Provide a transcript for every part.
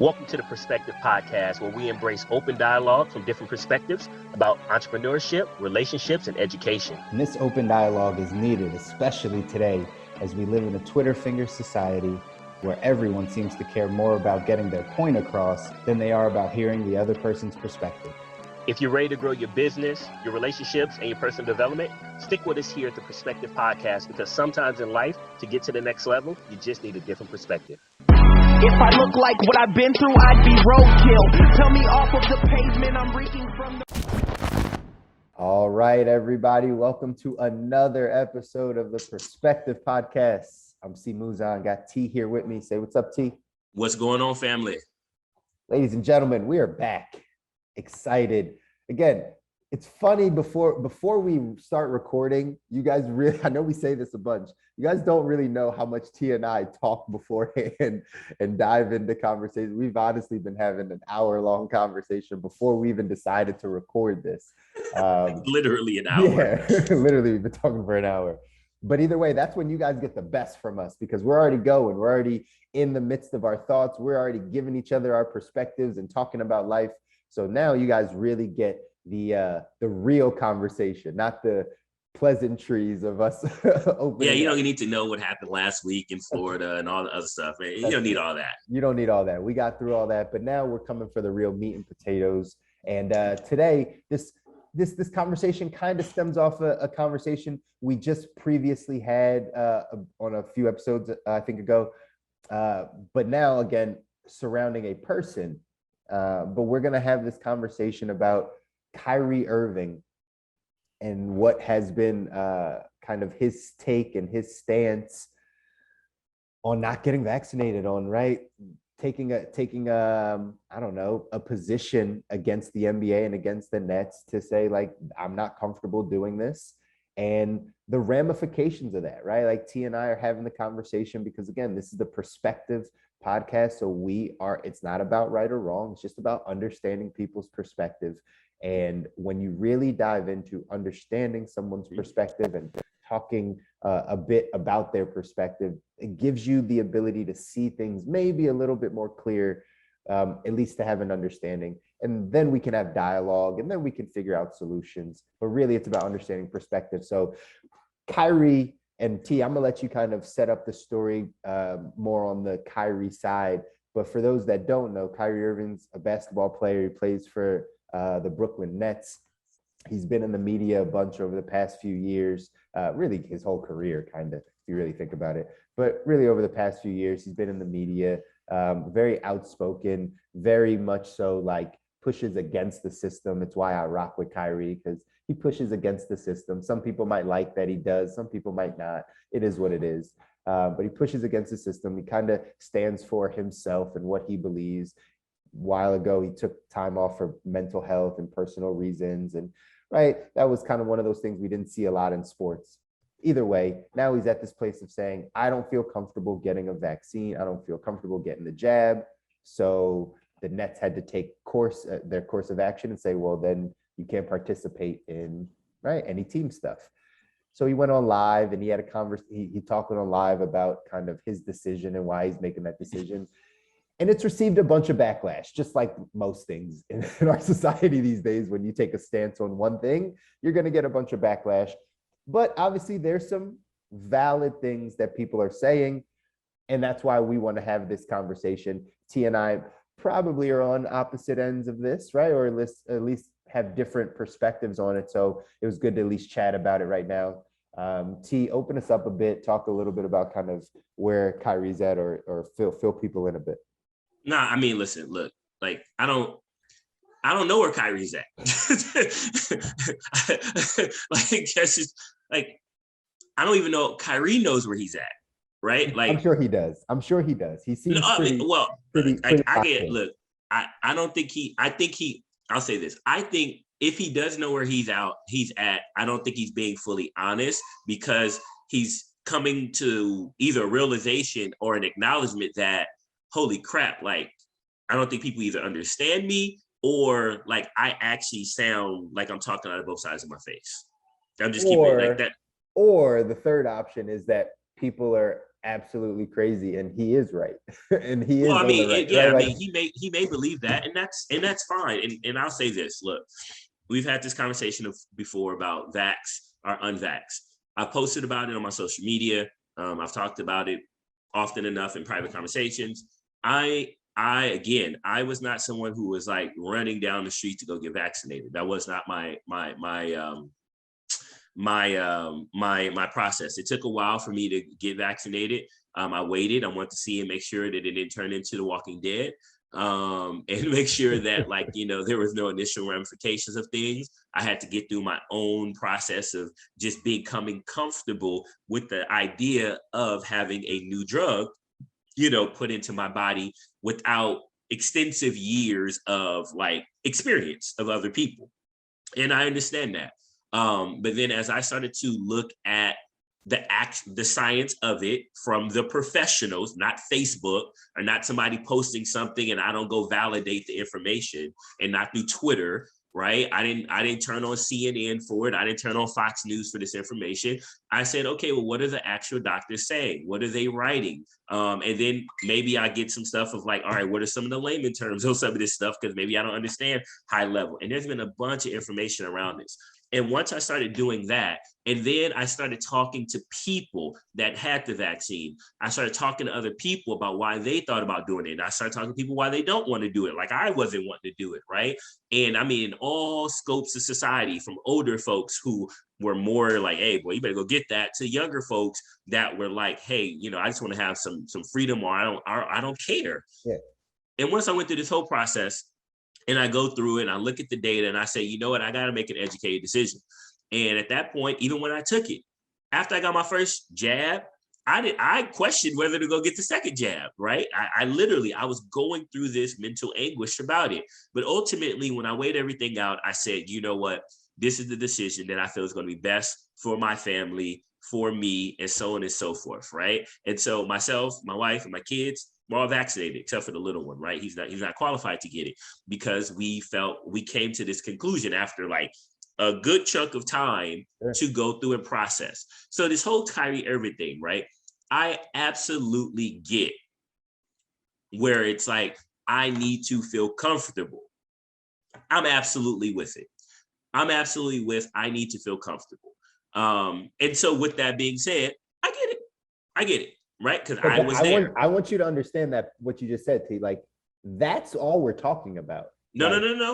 Welcome to the Perspective Podcast, where we embrace open dialogue from different perspectives about entrepreneurship, relationships, and education. And this open dialogue is needed, especially today, as we live in a Twitter finger society where everyone seems to care more about getting their point across than they are about hearing the other person's perspective. If you're ready to grow your business, your relationships, and your personal development, stick with us here at the Perspective Podcast, because sometimes in life, to get to the next level, you just need a different perspective. If I look like what I've been through, I'd be roadkill. Tell me off of the pavement, I'm reeking from the... All right, everybody. Welcome to another episode of the Perspective Podcast. I'm C. Muzan. Got T here with me. Say what's up, T. What's going on, family? Ladies and gentlemen, we are back. Excited. Again, it's funny, before we start recording, you guys really, I know we say this a bunch, you guys don't really know how much T and I talk beforehand and dive into conversations. We've honestly been having an hour-long conversation before we even decided to record this. Literally an hour. Yeah, literally, we've been talking for an hour. But either way, that's when you guys get the best from us, because we're already going. We're already in the midst of our thoughts. We're already giving each other our perspectives and talking about life. So now you guys really get the real conversation, not the pleasantries of us opening. Yeah, you don't need to know what happened last week in Florida and all the other stuff. You don't need all that. You don't need all that. We got through all that, but now we're coming for the real meat and potatoes. And today, this conversation kind of stems off a conversation we just previously had on a few episodes, I think ago. But now, again, surrounding a person. But we're going to have this conversation about Kyrie Irving and what has been kind of his take and his stance on not getting vaccinated, on taking I don't know, a position against the NBA and against the Nets to say, like, I'm not comfortable doing this, and the ramifications of that, right? Like, T and I are having the conversation because, again, this is the Perspective Podcast. So it's not about right or wrong. It's just about understanding people's perspective. And when you really dive into understanding someone's perspective and talking a bit about their perspective, it gives you the ability to see things maybe a little bit more clear, at least to have an understanding. And then we can have dialogue, and then we can figure out solutions. But really, it's about understanding perspective. So Kyrie and T, I'm going to let you kind of set up the story more on the Kyrie side. But for those that don't know, Kyrie Irving's a basketball player. He plays for the Brooklyn Nets. He's been in the media a bunch over the past few years, really his whole career, kind of, if you really think about it. But really over the past few years, he's been in the media, very outspoken, very much so, like, pushes against the system. It's why I rock with Kyrie, because he pushes against the system. Some people might like that he does. Some people might not. It is what it is. But he pushes against the system. He kind of stands for himself and what he believes. A while ago, he took time off for mental health and personal reasons. And that was kind of one of those things we didn't see a lot in sports. Either way, now he's at this place of saying, I don't feel comfortable getting a vaccine. I don't feel comfortable getting the jab. So the Nets had to take their course of action and say, well, then you can't participate in any team stuff. So he went on live and he had a conversation. He talked on live about kind of his decision and why he's making that decision. And it's received a bunch of backlash, just like most things in our society these days. When you take a stance on one thing, you're going to get a bunch of backlash. But obviously, there's some valid things that people are saying. And that's why we want to have this conversation. T and I probably are on opposite ends of this, right? Or at least have different perspectives on it. So it was good to at least chat about it right now. T, open us up a bit, talk a little bit about kind of where Kyrie's at, or fill people in a bit. Nah, I mean, listen, look, like, I don't know where Kyrie's at. Like, that's just, like, I don't even know Kyrie knows where he's at, right? Like, I'm sure he does. He seems I'll say this. I think if he does know where he's at, I don't think he's being fully honest, because he's coming to either a realization or an acknowledgement that, holy crap, like, I don't think people either understand me, or, like, I actually sound like I'm talking out of both sides of my face. I'm just keeping it like that. Or the third option is that people are absolutely crazy, and he is right. And he is Well, I on mean, the right. yeah, Right? I Like, mean, he may believe that, and that's fine. And I'll say this: look, we've had this conversation before about vax or unvax. I posted about it on my social media. I've talked about it often enough in private conversations. I was not someone who was like running down the street to go get vaccinated. That was not my process. It took a while for me to get vaccinated. I waited. I wanted to see and make sure that it didn't turn into The Walking Dead, and make sure that, like, you know, there was no initial ramifications of things. I had to get through my own process of just becoming comfortable with the idea of having a new drug, you know, put into my body without extensive years of like experience of other people. And I understand that. But then as I started to look at the science of it from the professionals, not Facebook or not somebody posting something and I don't go validate the information, and not through Twitter, right? I didn't turn on CNN for it. I didn't turn on Fox News for this information. I said, okay, well, what are the actual doctors saying? What are they writing? And then maybe I get some stuff of like, all right, what are some of the layman terms on some of this stuff? Because maybe I don't understand high level. And there's been a bunch of information around this. And once I started doing that, and then I started talking to people that had the vaccine, I started talking to other people about why they thought about doing it. And I started talking to people why they don't want to do it. Like I wasn't wanting to do it, right? And I mean, in all scopes of society, from older folks who were more like, hey, boy, you better go get that, to younger folks that were like, hey, you know, I just want to have some freedom, or I don't care. Yeah. And once I went through this whole process, and I go through it and I look at the data and I say, you know what, I got to make an educated decision. And at that point, even when I took it, after I got my first jab, I questioned whether to go get the second jab, right? I was going through this mental anguish about it. But ultimately, when I weighed everything out, I said, you know what, this is the decision that I feel is going to be best for my family, for me, and so on and so forth, right? And so myself, my wife, and my kids, we're all vaccinated except for the little one, right? He's not qualified to get it, because we came to this conclusion after like a good chunk of time to go through and process. So this whole Kyrie Irving thing, right? I absolutely get where it's like, I need to feel comfortable. I'm absolutely with it. I need to feel comfortable. And so with that being said, I get it. Right? Because I was there. I want you to understand that what you just said, T. Like, that's all we're talking about. No.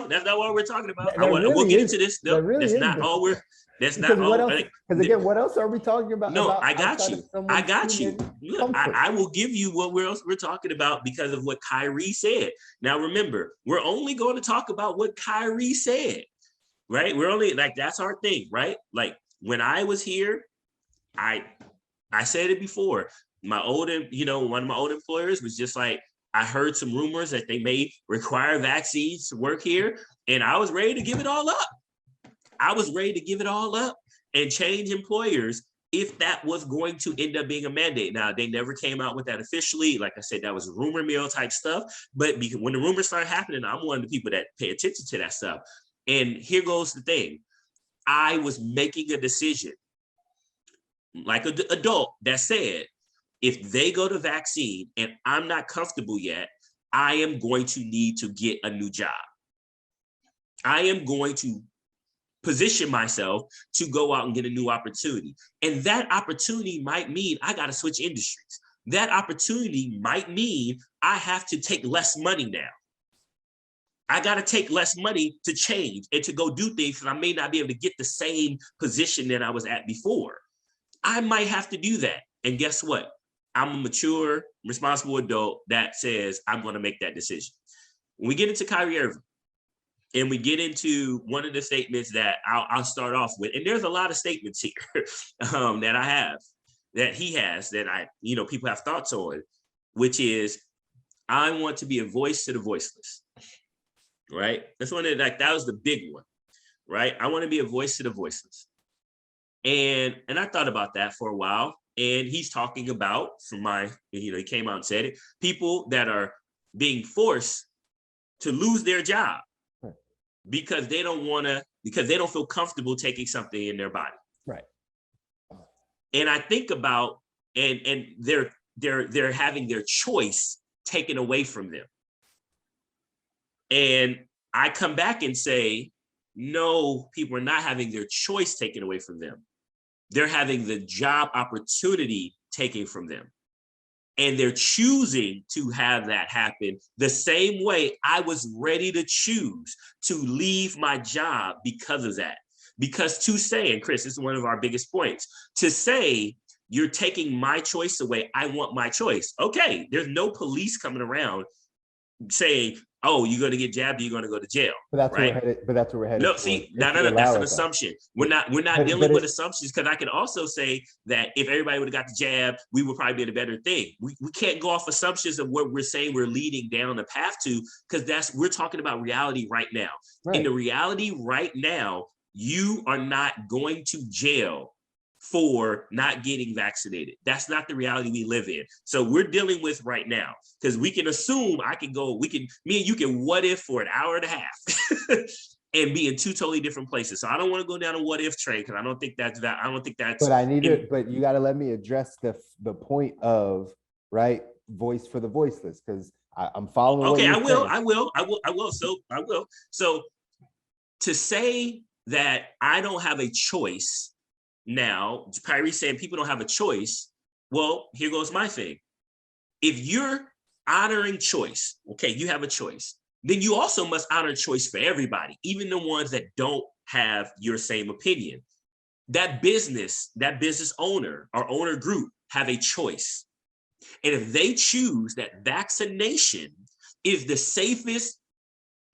That's not what we're talking about. We'll get into this. No, that's not all we're. That's not all. Because again, what else are we talking about? No, I got you. Look, I will give you what else we're talking about because of what Kyrie said. Now, remember, we're only going to talk about what Kyrie said, right? We're only like, that's our thing, right? Like when I was here, I said it before. One of my old employers was just like, I heard some rumors that they may require vaccines to work here, and I was ready to give it all up. And change employers if that was going to end up being a mandate. Now, they never came out with that officially. Like I said, that was rumor mill type stuff. But when the rumors started happening, I'm one of the people that pay attention to that stuff. And here goes the thing. I was making a decision, like an adult, that said, if they go to vaccine and I'm not comfortable yet, I am going to need to get a new job. I am going to position myself to go out and get a new opportunity. And that opportunity might mean I got to switch industries. That opportunity might mean I have to take less money now. I got to take less money to change and to go do things that I may not be able to get the same position that I was at before. I might have to do that. And guess what? I'm a mature, responsible adult that says I'm going to make that decision. When we get into Kyrie Irving, and we get into one of the statements that I'll start off with, and there's a lot of statements here that he has, that people have thoughts on, which is, I want to be a voice to the voiceless, right? That's one of that was the big one, right? I want to be a voice to the voiceless. And I thought about that for a while. And he's talking about, he came out and said it, people that are being forced to lose their job because they don't feel comfortable taking something in their body. Right. And I think about, and there are they're having their choice taken away from them. And I come back and say, no, people are not having their choice taken away from them. They're having the job opportunity taken from them. And they're choosing to have that happen the same way I was ready to choose to leave my job because of that. Because to say, and Chris, this is one of our biggest points, to say, you're taking my choice away, I want my choice. Okay, there's no police coming around saying, oh, you're going to get jabbed, you're going to go to jail. But that's right? where we're headed. No, see, no, that's an assumption. We're not dealing with assumptions, because I can also say that if everybody would have got the jab, we would probably be in a better thing. We can't go off assumptions of what we're saying we're leading down the path to, because we're talking about reality right now. Right. In the reality right now, you are not going to jail for not getting vaccinated. That's not the reality we live in. So we're dealing with right now, because we can assume me and you can what if for an hour and a half and be in two totally different places. So I don't want to go down a what if train, because I don't think that's. But you got to let me address the point of, right, voice for the voiceless, because I'm following. Okay, I will. So to say that I don't have a choice. Now, Kyrie's saying people don't have a choice. Well, here goes my thing. If you're honoring choice, okay, you have a choice, then you also must honor choice for everybody, even the ones that don't have your same opinion. That business owner or owner group have a choice. And if they choose that vaccination is the safest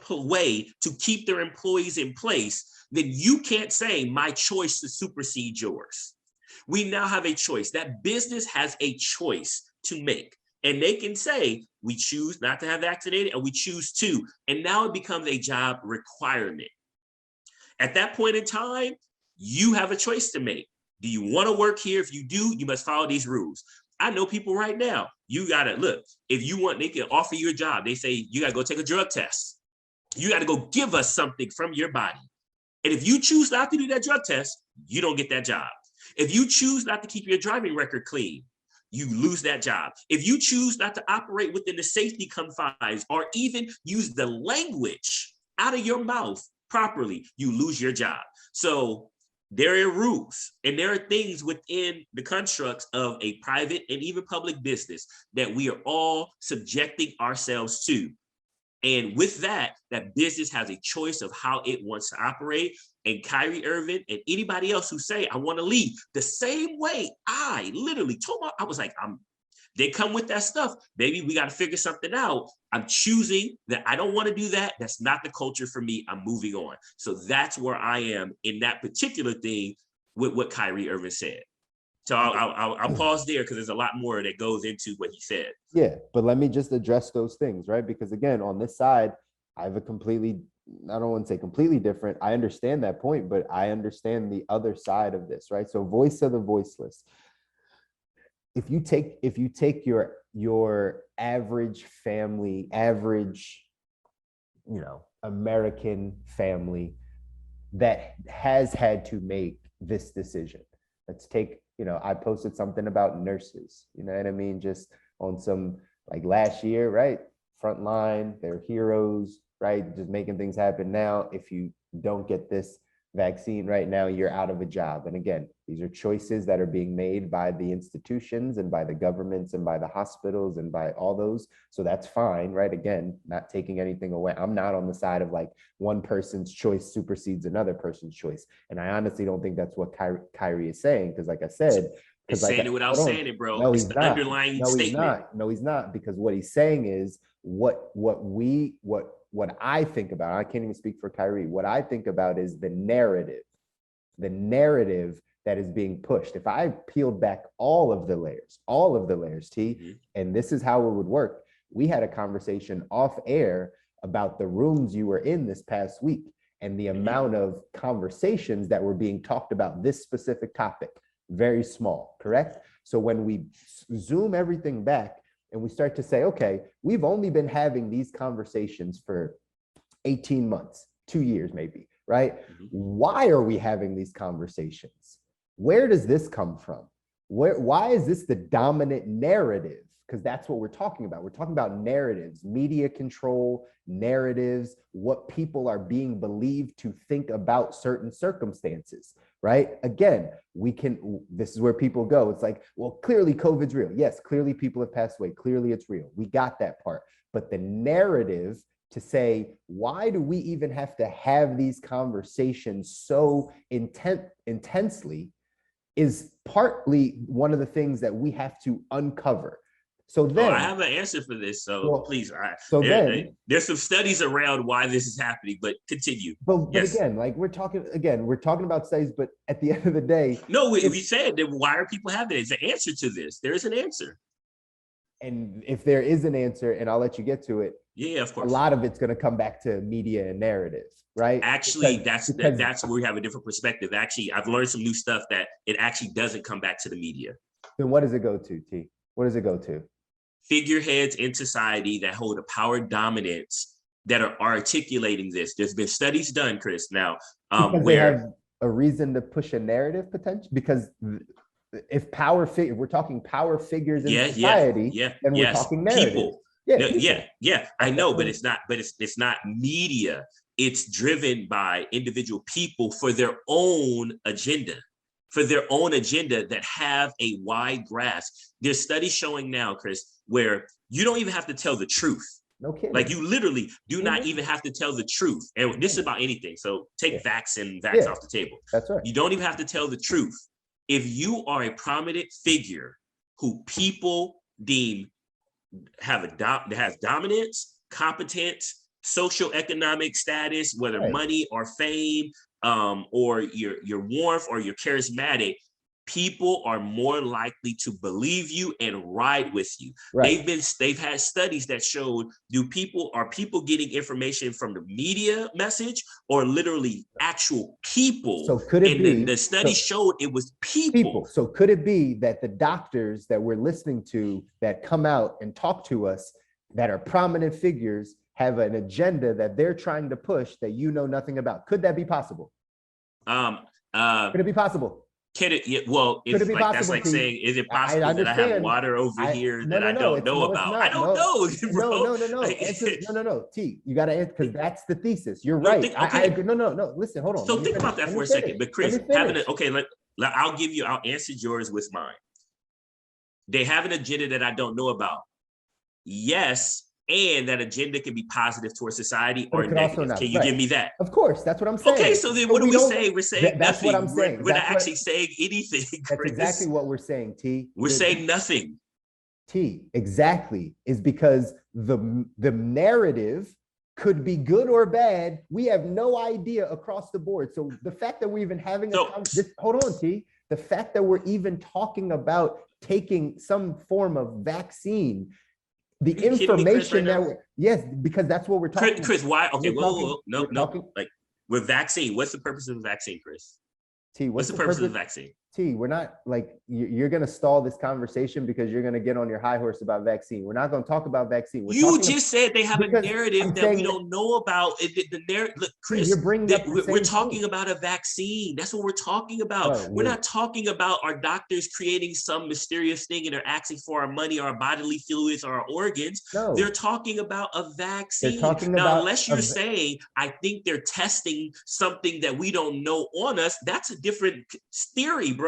way to keep their employees in place, then you can't say my choice to supersede yours. We now have a choice. That business has a choice to make. And they can say, we choose not to have vaccinated, and we choose to. And now it becomes a job requirement. At that point in time, you have a choice to make. Do you want to work here? If you do, you must follow these rules. I know people right now, you got to look, if you want, they can offer you a job. They say, you got to go take a drug test. You got to go give us something from your body. And if you choose not to do that drug test, you don't get that job. If you choose not to keep your driving record clean, you lose that job. If you choose not to operate within the safety confines or even use the language out of your mouth properly, you lose your job. So there are rules, and there are things within the constructs of a private and even public business that we are all subjecting ourselves to. And with that business has a choice of how it wants to operate. And Kyrie Irving and anybody else who say, I want to leave, the same way I literally told my, I was like, they come with that stuff. Baby, we got to figure something out. I'm choosing that I don't want to do that. That's not the culture for me. I'm moving on. So that's where I am in that particular thing with what Kyrie Irving said. So I'll pause there, because there's a lot more that goes into what he said. Yeah, but let me just address those things, right? Because again, on this side, I have I don't want to say completely different. I understand that point, but I understand the other side of this, right? So voice of the voiceless. If you take your average family, American family that has had to make this decision. Let's take, I posted something about nurses, you know what I mean? Just on some, like last year, right? Frontline, they're heroes, right? Just making things happen now. If you don't get this vaccine right now, you're out of a job. And again, these are choices that are being made by the institutions and by the governments and by the hospitals and by all those. So that's fine, right? Again, not taking anything away. I'm not on the side of like one person's choice supersedes another person's choice. And I honestly don't think that's what Kyrie is saying. Because like I said, he's saying it without saying it, bro. No, it's the underlying statement. No, he's not. Because what he's saying is what I think about, I can't even speak for Kyrie. What I think about is the narrative that is being pushed. If I peeled back all of the layers, T, and this is how it would work. We had a conversation off air about the rooms you were in this past week and the amount of conversations that were being talked about this specific topic. Very small, correct? So when we zoom everything back and we start to say, okay, we've only been having these conversations for 18 months, 2 years maybe, right? Why are we having these conversations? Where does this come from? Why is this the dominant narrative? Because that's what we're talking about. We're talking about narratives, media control, narratives, what people are being believed to think about certain circumstances, right? Again, this is where people go. It's like, well, clearly COVID's real. Yes, clearly people have passed away. Clearly it's real. We got that part. But the narrative to say, why do we even have to have these conversations so intensely is partly one of the things that we have to uncover. So then I have an answer for this. So well, please, there's some studies around why this is happening, but continue. But again, like we're talking about studies, but at the end of the day, no, we said that why are people having it? It's an answer to this. There is an answer. And if there is an answer, and I'll let you get to it. Yeah, of course. A lot of it's going to come back to media and narratives, right? Actually, that's where we have a different perspective. Actually, I've learned some new stuff that it actually doesn't come back to the media. Then what does it go to, T? What does it go to? Figureheads in society that hold a power dominance that are articulating this. There's been studies done, Chris. Now, because they have a reason to push a narrative potential. Because if we're talking power figures in society, then we're talking narrative. People. I know, but it's not. But it's not media. It's driven by individual people for their own agenda. That have a wide grasp. There's studies showing now, Chris, where you don't even have to tell the truth. No kidding. Like you literally do not even have to tell the truth. And this is about anything. So take vax off the table. That's right. You don't even have to tell the truth. If you are a prominent figure who people deem that has dominance, competence, social economic status, whether money or fame, or your warmth or you're charismatic, people are more likely to believe you and ride with you. Right. They've had studies that showed are people getting information from the media message or literally actual people? So could it be the study showed it was people. So could it be that the doctors that we're listening to that come out and talk to us that are prominent figures have an agenda that they're trying to push that you know nothing about? Could that be possible? Could it be possible? Can it? Yeah, well, it's like possible, that's like saying, is it possible that I have water over here that I don't know about? I don't know. Bro. No. T, you got to answer because that's the thesis. You're right. No. Listen, hold on. So think about that for a second. But Chris, I'll answer yours with mine. They have an agenda that I don't know about. Yes. And that agenda can be positive towards society or negative. Can you give me that? Of course, that's what I'm saying. Okay, so then what do we say? We're saying that's nothing. What I'm saying. We're not actually saying anything. That's exactly what we're saying, T. We're saying nothing. T, exactly, is because the narrative could be good or bad. We have no idea across the board. So the fact that we're even having hold on, T. The fact that we're even talking about taking some form of vaccine. The information because that's what we're talking about. Chris, why? Okay, no. Like with vaccine, what's the purpose of the vaccine, Chris? T, what's the purpose of the vaccine? T, we're not like you're going to stall this conversation because you're going to get on your high horse about vaccine. We're not going to talk about vaccine. You just said they have a narrative that we don't know about. The narrative, look, Chris, we're talking about a vaccine. That's what we're talking about. We're not talking about our doctors creating some mysterious thing and they're asking for our money, our bodily fluids, or our organs. No. They're talking about a vaccine. Now, unless you're saying, I think they're testing something that we don't know on us, that's a different theory, bro.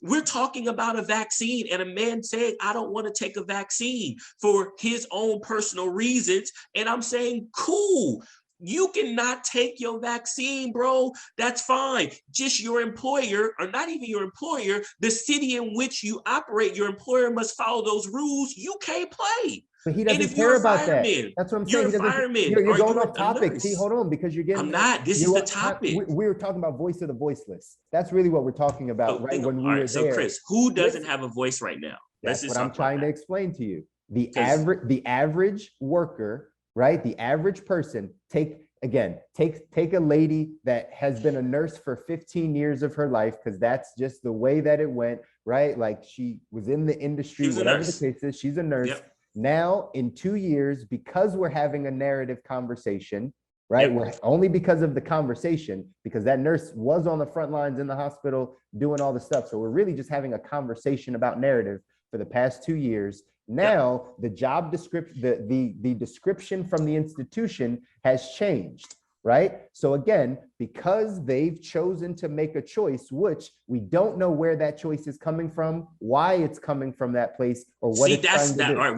We're talking about a vaccine and a man saying, I don't want to take a vaccine for his own personal reasons. And I'm saying, cool, you cannot take your vaccine, bro. That's fine. Just your employer, or not even your employer, the city in which you operate, your employer must follow those rules. You can't play. But he doesn't care about that. That's what I'm saying. You're a fireman. You're going off topic. See, hold on, because you're getting. I'm not. This is the topic. We were talking about voice of the voiceless. That's really what we're talking about, right? When we were there. So, Chris, who doesn't have a voice right now? That's what I'm trying to explain to you. The average worker, right? The average person. Take a lady that has been a nurse for 15 years of her life, because that's just the way that it went, right? Like she was in the industry, whatever the case is. She's a nurse. Yep. Now, in 2 years, because we're having a narrative conversation, right? We're only because of the conversation, because that nurse was on the front lines in the hospital doing all the stuff. So we're really just having a conversation about narrative for the past 2 years. Now the job description, the description from the institution has changed, right? So again, because they've chosen to make a choice, which we don't know where that choice is coming from, why it's coming from that place, or what it's trying to do. All right,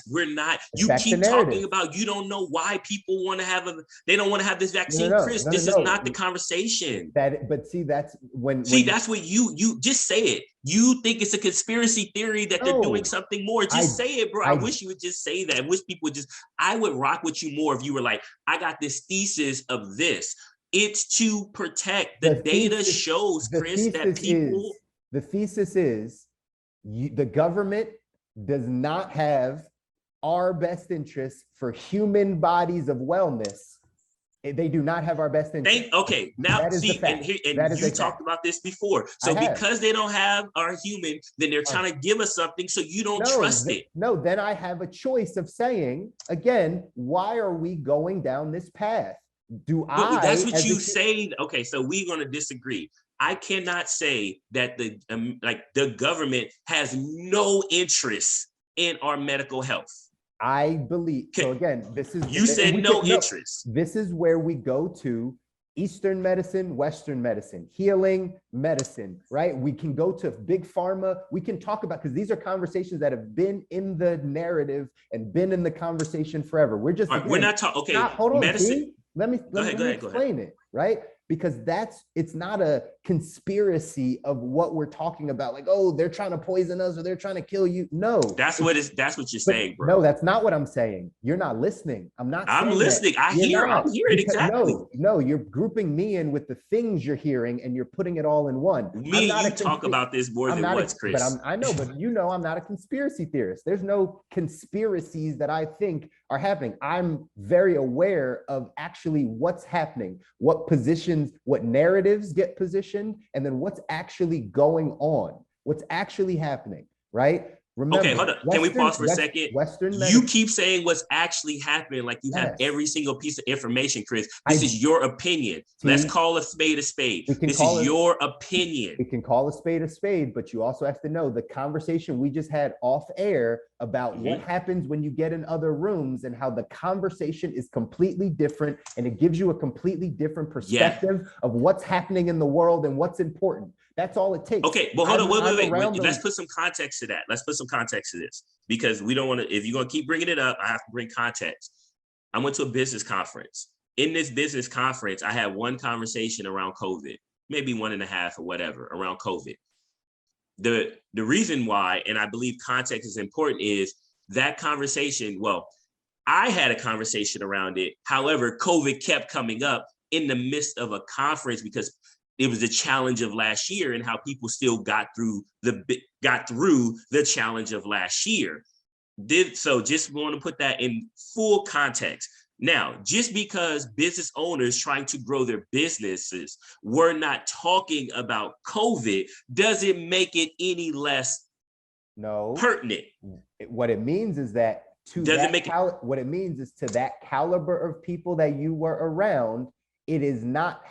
we're not, you keep talking about, you don't know why people want to have they don't want to have this vaccine, Chris. This is not the conversation. But see, that's that's what you just say it. You think it's a conspiracy theory that they're doing something more. Just say it, bro. I wish you would just say that. I wish people would I would rock with you more if you were like, I got this thesis of this. It's to protect. The data shows, Chris, that people. The thesis is the government does not have our best interests for human bodies of wellness. They do not have our best interest. Now see, and you talked about this before. So because they don't have our human, then they're trying to give us something so you don't trust it. No, then I have a choice of saying, again, why are we going down this path? That's what you say. Okay, so we're going to disagree. I cannot say that the government has no interest in our medical health. I believe. So again, this is you said no interest. This is where we go to Eastern medicine, Western medicine, healing medicine, right? We can go to big pharma. We can talk about, because these are conversations that have been in the narrative and been in the conversation forever. We're just we're not talking. Okay, hold on, medicine. Let me explain it, right? Because it's not a conspiracy of what we're talking about. Like, oh, they're trying to poison us or they're trying to kill you. No, that's what you're saying, bro. No, that's not what I'm saying. You're not listening. I'm listening. I'm hearing exactly. No, you're grouping me in with the things you're hearing and you're putting it all in one. Me and you talk about this more than once, Chris. I know, but I'm not a conspiracy theorist. There's no conspiracies that I think are happening. I'm very aware of actually what's happening, what positions, what narratives get positioned, and then what's actually going on, what's actually happening, right? Remember, okay, hold on. Can we pause for a second? You keep saying what's actually happening like you have every single piece of information, Chris. This is your opinion. Let's call a spade a spade. This is your opinion. We can call a spade, but you also have to know the conversation we just had off air about what happens when you get in other rooms and how the conversation is completely different and it gives you a completely different perspective of what's happening in the world and what's important. That's all it takes. Okay, but hold on, wait. Let's put some context to that. Let's put some context to this, because we don't want to, if you're going to keep bringing it up, I have to bring context. I went to a business conference. In this business conference, I had one conversation around COVID, maybe 1.5 or whatever around COVID. The reason why, and I believe context is important, is that conversation, I had a conversation around it. However, COVID kept coming up in the midst of a conference because it was the challenge of last year and how people still got through the challenge of last year. So just want to put that in full context. Now, just because business owners trying to grow their businesses were not talking about COVID, doesn't make it any less pertinent. What it means is that what it means is to that caliber of people that you were around, it is not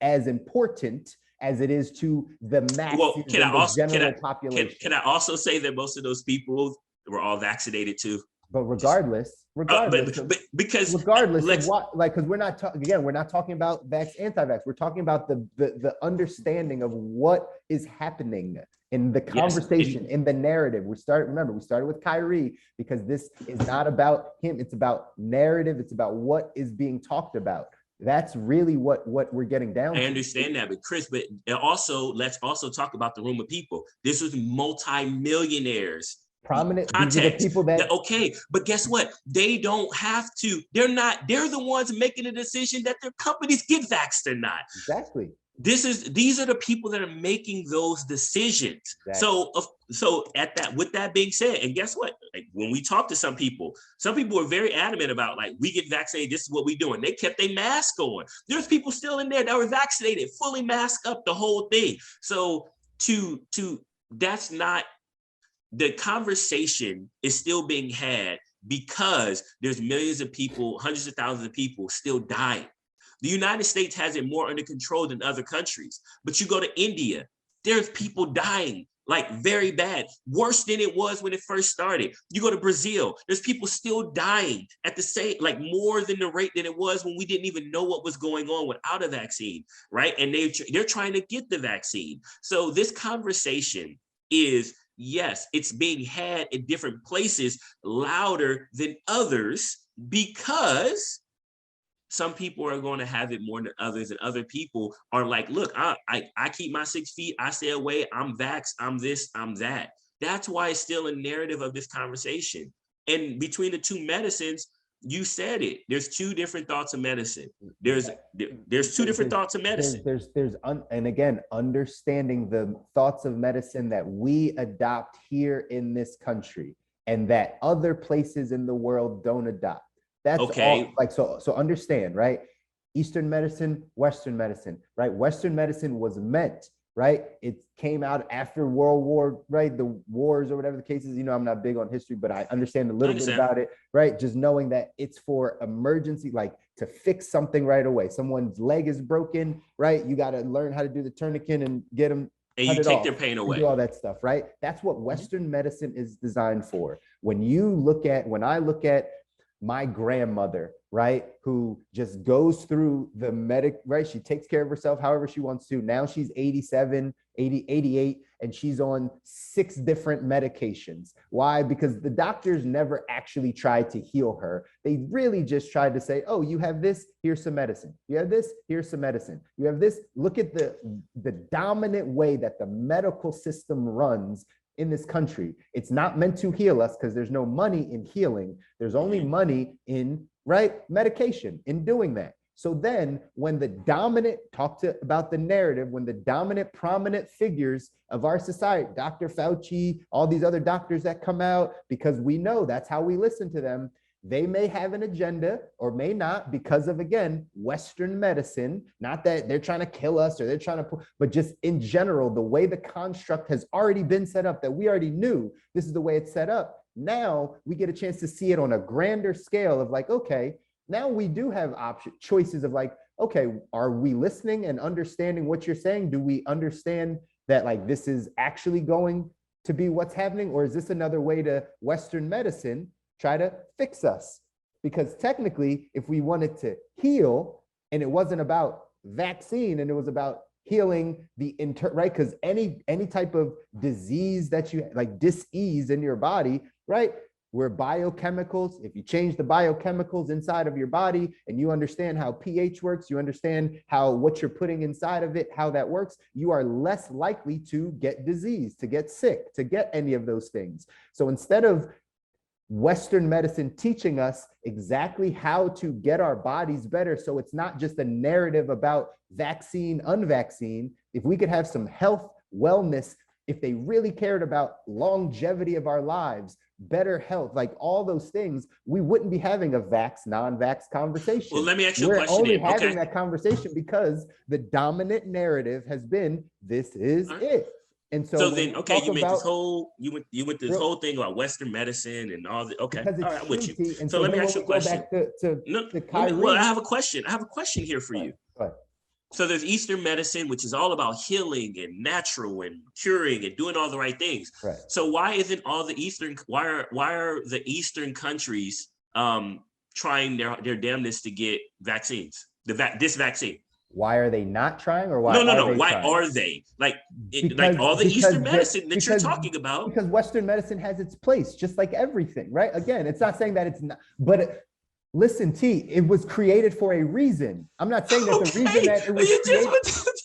as important as it is to the masses general population. Can I also say that most of those people were all vaccinated too? But regardless, because we're not talking about anti-vax. We're talking about the understanding of what is happening in the conversation, in the narrative. We started with Kyrie because this is not about him. It's about narrative. It's about what is being talked about. That's really what we're getting down to. I understand that, but Chris, let's also talk about the room of people. This was multi-millionaires. Prominent people but guess what? They don't have to. They're the ones making the decision that their companies get vaxxed or not. Exactly. These are the people that are making those decisions. Exactly. So with that being said, and guess what? Like when we talk to some people are very adamant about we get vaccinated. This is what we're doing. They kept their mask on. There's people still in there that were vaccinated, fully masked up, the whole thing. So that's not. The conversation is still being had because there's millions of people, hundreds of thousands of people still dying. The United States has it more under control than other countries. But you go to India, there's people dying like very bad, worse than it was when it first started. You go to Brazil, there's people still dying at the same, like more than the rate that it was when we didn't even know what was going on without a vaccine, right? And they're trying to get the vaccine. So this conversation is, yes, it's being had in different places louder than others because some people are going to have it more than others, and other people are like, look, I keep my 6 feet, I stay away, I'm vaxxed, I'm this, I'm that. That's why it's still a narrative of this conversation. And between the two medicines, you said it, there's two different thoughts of medicine. There's two different thoughts of medicine. And again, understanding the thoughts of medicine that we adopt here in this country and that other places in the world don't adopt. That's okay. All, like, so understand, right? Eastern medicine, Western medicine, right? Western medicine was meant, right? It came out after World War, right? The wars or whatever the case is, you know, I'm not big on history, but I understand a little bit about it, right? Just knowing that it's for emergency, like to fix something right away. Someone's leg is broken, right? You got to learn how to do the tourniquet and get them. And you take their pain away. Do all that stuff, right? That's what Western medicine is designed for. When I look at my grandmother, right, who just goes through the right? She takes care of herself however she wants to. Now she's 87, 80, 88, and she's on 6 different medications. Why? Because the doctors never actually tried to heal her. They really just tried to say, oh, you have this, here's some medicine. You have this, here's some medicine. You have this. Look at the dominant way that the medical system runs in this country. It's not meant to heal us because there's no money in healing. There's only money in, right, medication, in doing that. So then when the dominant, about the narrative, when the dominant prominent figures of our society, Dr. Fauci, all these other doctors that come out, because we know that's how we listen to them, they may have an agenda or may not because of, again, Western medicine, not that they're trying to kill us or they're trying to, but just in general, the way the construct has already been set up, that we already knew this is the way it's set up. Now we get a chance to see it on a grander scale of like, okay, now we do have choices of like, okay, are we listening and understanding what you're saying? Do we understand that like this is actually going to be what's happening? Or is this another way to Western medicine try to fix us? Because technically, if we wanted to heal and it wasn't about vaccine and it was about healing the right? Because any type of disease that you like, dis-ease in your body, right? Where biochemicals, if you change the biochemicals inside of your body and you understand how pH works, you understand how what you're putting inside of it, how that works, you are less likely to get disease, to get sick, to get any of those things. So instead of Western medicine teaching us exactly how to get our bodies better, so it's not just a narrative about vaccine, unvaccine, if we could have some health, wellness, if they really cared about longevity of our lives, better health, like all those things, we wouldn't be having a vax, non-vax conversation. Well, let me ask you a question. We're only having that conversation because the dominant narrative has been, this is it. And so then, okay, you made this whole, you went this whole thing about Western medicine and all the, okay, all right, I'm with you. So let me ask you a question. Well, I have a question. I have a question here for you. So there's Eastern medicine, which is all about healing and natural and curing and doing all the right things. Right. So why isn't all the Eastern, why are the Eastern countries trying their damnness to get vaccines, this vaccine? Why are they not trying, or why? No. Why are they like all the Eastern medicine that you're talking about? Because Western medicine has its place, just like everything, right? Again, it's not saying that it's not, but listen, T, it was created for a reason. I'm not saying that the reason that it was created.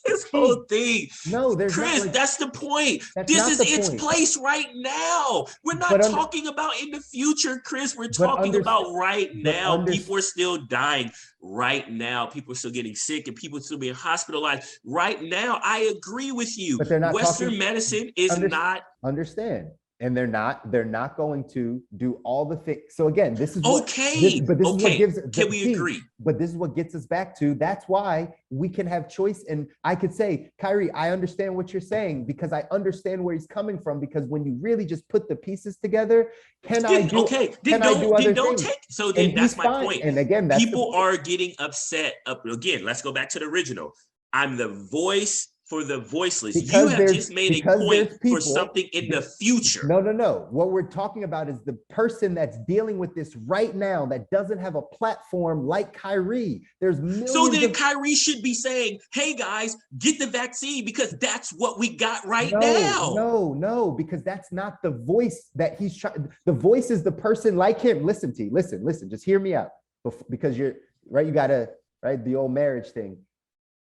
This whole thing. No, there's Chris, not, like, that's the point. That's this not is the its point. place right now. We're not talking about in the future, Chris. We're talking about right now. People are still dying right now. People are still getting sick and people are still being hospitalized right now. I agree with you. But they're not Western medicine is not. Understand. And they're not going to do all the things. So again, this is what gives. Can we agree? But this is what gets us back to. That's why we can have choice. And I could say, Kyrie, I understand what you're saying because I understand where he's coming from. Because when you really just put the pieces together, that's my point. And again, people are getting upset. Again, let's go back to the original. I'm the voice for the voiceless. You have just made a point for something in the future. No. What we're talking about is the person that's dealing with this right now that doesn't have a platform like Kyrie. There's millions. So then Kyrie should be saying, hey guys, get the vaccine because that's what we got now. No, because that's not the voice that he's trying. The voice is the person like him. Listen, just hear me out. Because you're right, you gotta, right, the old marriage thing.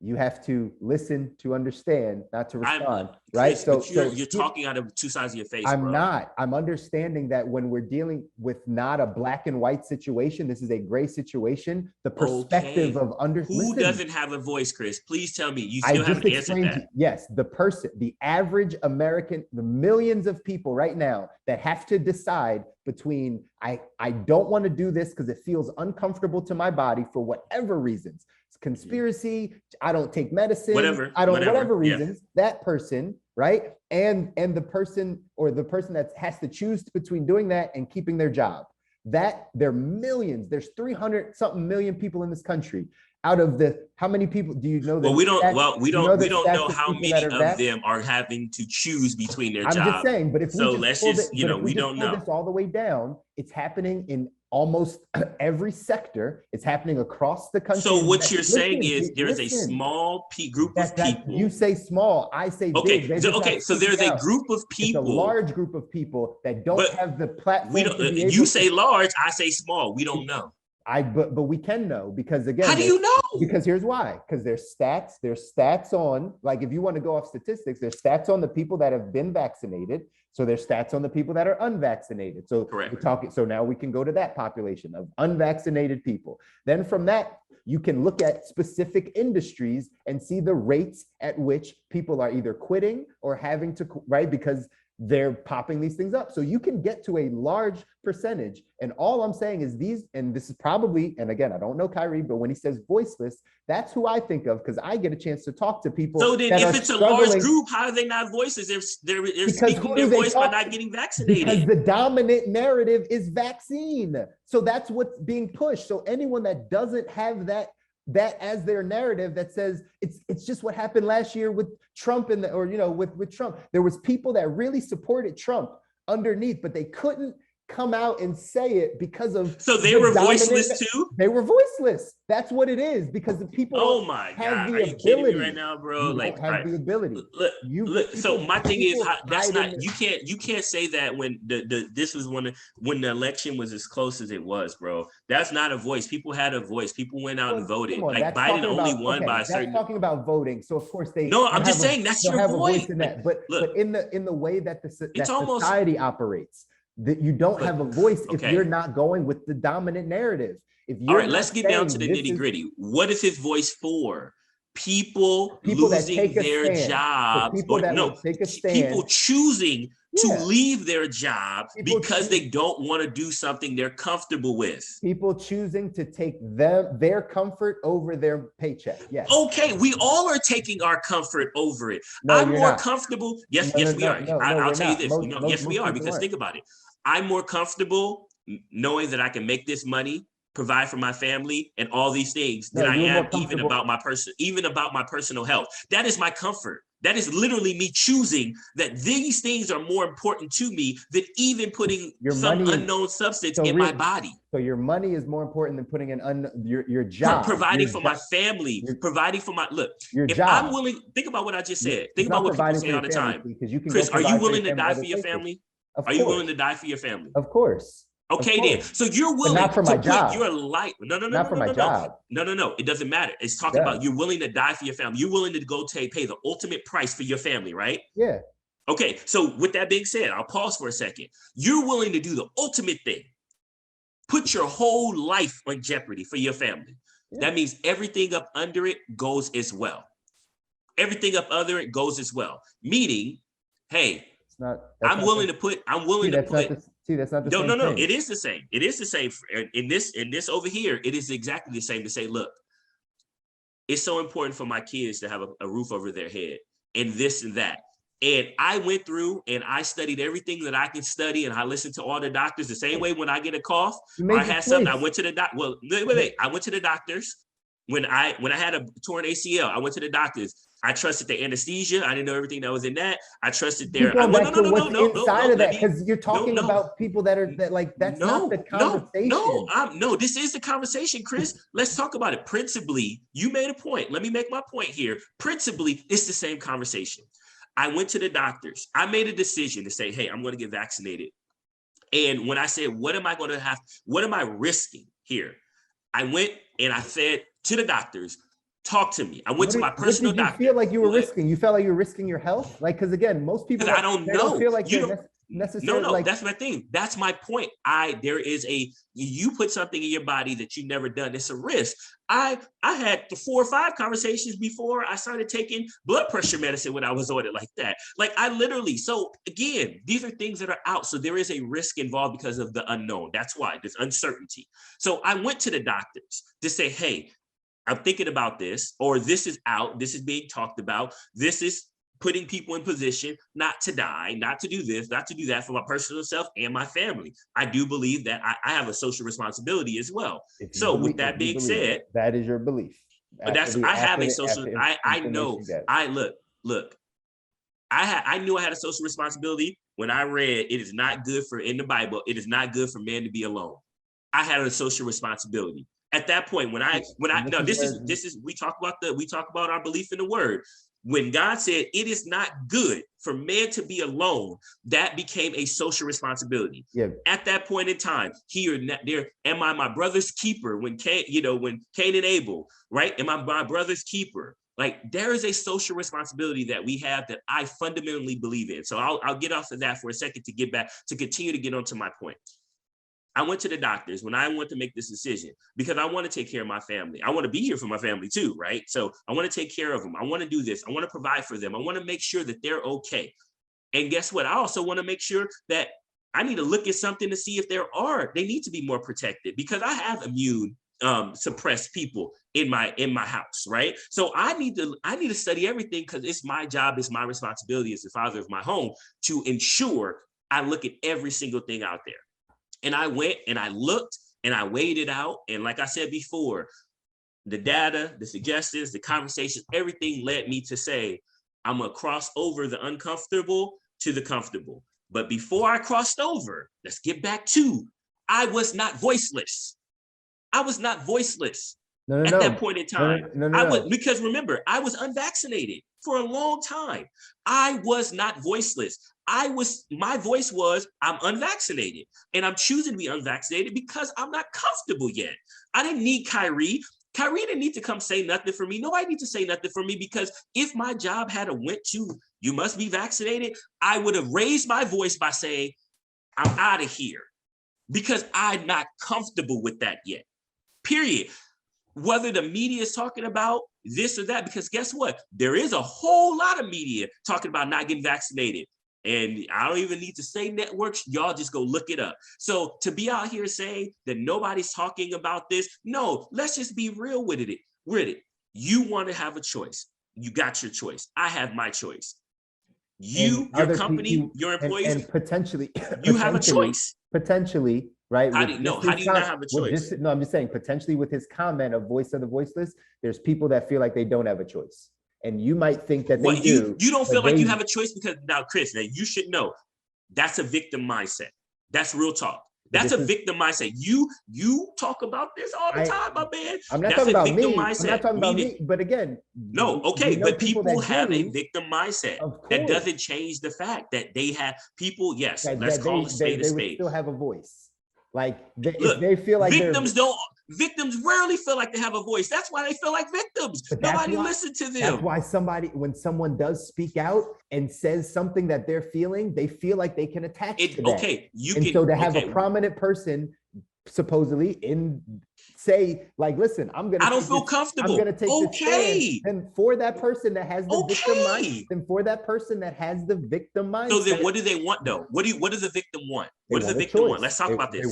You have to listen to understand, not to respond, right? Chris, you're talking out of two sides of your face. I'm not. I'm understanding that when we're dealing with not a black and white situation, this is a gray situation. The perspective of Who doesn't have a voice, Chris? Please tell me. You still haven't answered that. Yes, the average American, the millions of people right now that have to decide between I don't want to do this because it feels uncomfortable to my body for whatever reasons. Conspiracy, I don't take medicine, whatever reasons, that person, right? And the person that has to choose between doing that and keeping their job. That there are millions, there's 300 something million people in this country. Out of how many people do you know? We don't know how many of them are having to choose between their jobs. I'm just saying, but if we don't know. This all the way down, it's happening in almost every sector. It's happening across the country. So what you're saying is there is a small group of people. You say small, I say big. So there's a group of people. It's a large group of people that don't have the platform. You say large, I say small. We don't know. But we can know because again, how do you know? Because here's why. Because there's stats on, like if you want to go off statistics, there's stats on the people that have been vaccinated. So there's stats on the people that are unvaccinated. So correct. We're talking. So now we can go to that population of unvaccinated people. Then from that, you can look at specific industries and see the rates at which people are either quitting or having to, right? Because they're popping these things up. So you can get to a large percentage. And all I'm saying is and this is probably, and again, I don't know Kyrie, but when he says voiceless, that's who I think of because I get a chance to talk to people. So then if it's a large group, how are they not voiceless? They're speaking their voice by not getting vaccinated. Because the dominant narrative is vaccine. So that's what's being pushed. So anyone that doesn't have that as their narrative that says it's just what happened last year with Trump with Trump. There was people that really supported Trump underneath, but they couldn't come out and say it because of. So they were voiceless too? They were voiceless. That's what it is because the people oh my God, are you kidding me right now, bro? You don't have the ability. Look, so my thing is that's not you can't say that when this was when the election was as close as it was, bro. That's not a voice. People had a voice. People went out and voted. Like Biden only won by a certain. Talking about voting, so of course they. No, I'm just saying that's your voice. In that. But in the way that society operates. That you don't have a voice if you're not going with the dominant narrative. All right, let's get down to the nitty gritty. What is his voice for? People losing their jobs. People choosing to leave their jobs because they don't want to do something they're comfortable with. People choosing to take their comfort over their paycheck. Yes. Okay, we all are taking our comfort over it. I'm more comfortable. Yes, we are. I'll tell you this. Yes, we are, because think about it. I'm more comfortable knowing that I can make this money, provide for my family, and all these things than I am even about my personal health. That is my comfort. That is literally me choosing that these things are more important to me than even putting some unknown substance in my body. So your money is more important than putting in your job. Providing for my family, providing for my your if job. I'm willing, think about what I just said. Think about what people say all the time. Chris, are you willing to die for your family? Are you willing to die for your family? Of course. Okay, then. So you're willing not for my job. Your life. No. Not for my job. No. It doesn't matter. It's talking about you're willing to die for your family. You're willing to go pay the ultimate price for your family, right? Yeah. Okay. So with that being said, I'll pause for a second. You're willing to do the ultimate thing. Put your whole life on jeopardy for your family. Yeah. That means everything up under it goes as well. Everything up under it goes as well. Meaning, hey, I'm willing to put. That's not the same. No. thing. It is the same. It is the same in this over here. It is exactly the same to say, look, it's so important for my kids to have a roof over their head and this and that. And I went through and I studied everything that I can study, and I listened to all the doctors the same way. When I get a cough or I had something, I went to the doctor. Well, wait. I went to the doctors when I had a torn ACL. I went to the doctors. I trusted the anesthesia. I didn't know everything that was in that. I trusted their. No, because you're talking about people that's not the conversation. No, this is the conversation, Chris. Let's talk about it. Principally, you made a point. Let me make my point here. Principally, it's the same conversation. I went to the doctors. I made a decision to say, hey, I'm going to get vaccinated. And when I said, what am I risking here? I went and I said to the doctors, talk to me. I went to my personal doctor. What did you feel like you were risking? You felt like you were risking your health? Like, because again, most people I don't know. Don't feel like necessarily. No, that's my thing. That's my point. You put something in your body that you've never done. It's a risk. I had 4 or 5 conversations before I started taking blood pressure medicine when I was on it like that. Like so again, these are things that are out. So there is a risk involved because of the unknown. That's why there's uncertainty. So I went to the doctors to say, hey, I'm thinking about this, or this is out. This is being talked about. This is putting people in position not to die, not to do this, not to do that for my personal self and my family. I do believe that I have a social responsibility as well. So with that being said, that is your belief. But I knew I had a social responsibility when I read it is not good for in the Bible. It is not good for man to be alone. I had a social responsibility. At that point, we talk about our belief in the word. When God said it is not good for man to be alone, that became a social responsibility. Yeah. At that point in time, am I my brother's keeper? When Cain and Abel, right? Am I my brother's keeper? Like, there is a social responsibility that we have that I fundamentally believe in. So I'll get off of that for a second to continue to get onto my point. I went to the doctors when I want to make this decision because I want to take care of my family. I want to be here for my family too, right? So I want to take care of them. I want to do this. I want to provide for them. I want to make sure that they're okay. And guess what? I also want to make sure that I need to look at something to see if they need to be more protected because I have immune suppressed people in my house, right? So I need to study everything because it's my job, it's my responsibility as the father of my home to ensure I look at every single thing out there. And I went and I looked and I weighed it out. And like I said before, the data, the suggestions, the conversations, everything led me to say, I'm going to cross over the uncomfortable to the comfortable. But before I crossed over, let's get back to, I was not voiceless. At that point in time. Because remember, I was unvaccinated for a long time. I was not voiceless. My voice was, I'm unvaccinated and I'm choosing to be unvaccinated because I'm not comfortable yet. I didn't need Kyrie. Kyrie didn't need to come say nothing for me. Nobody needs to say nothing for me because if my job had went to, you must be vaccinated, I would have raised my voice by saying, I'm out of here because I'm not comfortable with that yet, period. Whether the media is talking about this or that, because guess what? There is a whole lot of media talking about not getting vaccinated. And I don't even need to say networks. Y'all just go look it up. So to be out here saying that nobody's talking about this, no, let's just be real with it. You want to have a choice. You got your choice. I have my choice. Your company, your employees, and potentially, you have a choice. Potentially, right? How do you not have a choice? I'm just saying, potentially with his comment of voice of the voiceless, there's people that feel like they don't have a choice. And you might think that they do. You don't feel like you have a choice because now, Chris, now you should know that's a victim mindset. That's real talk. That's a victim mindset. You talk about this all the time, my man. I'm not talking about me. I'm not talking about me. But again, no, okay. But people have a victim mindset. That doesn't change the fact that they have people. Yes, let's call a spade a spade. They would still have a voice. Like if they feel like victims rarely feel like they have a voice. That's why they feel like victims. Nobody listens to them. That's why when someone does speak out and says something that they're feeling, they feel like they can attach to that. Okay, so to have a prominent person supposedly say like, listen, I don't feel comfortable. I'm gonna take this stand. And for that person that has the victim mind, then for that person that has the victim mindset. So then what do they want though? What does the victim want? What does the victim want? Let's talk about this.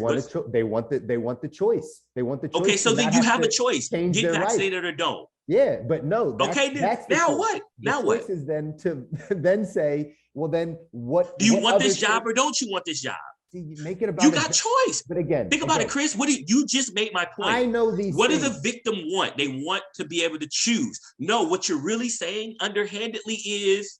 They want the choice. They want the choice. Okay, so then you have a choice. Get vaccinated or don't. Yeah, but no. Okay, then now what? Now what? The choice is then to then say, well, then what? Do you want this job or don't you want this job? Make it about you got choice. But again, think about it, Chris. What do you just made my point? I know these. What does the victim want? They want to be able to choose. No, what you're really saying underhandedly is,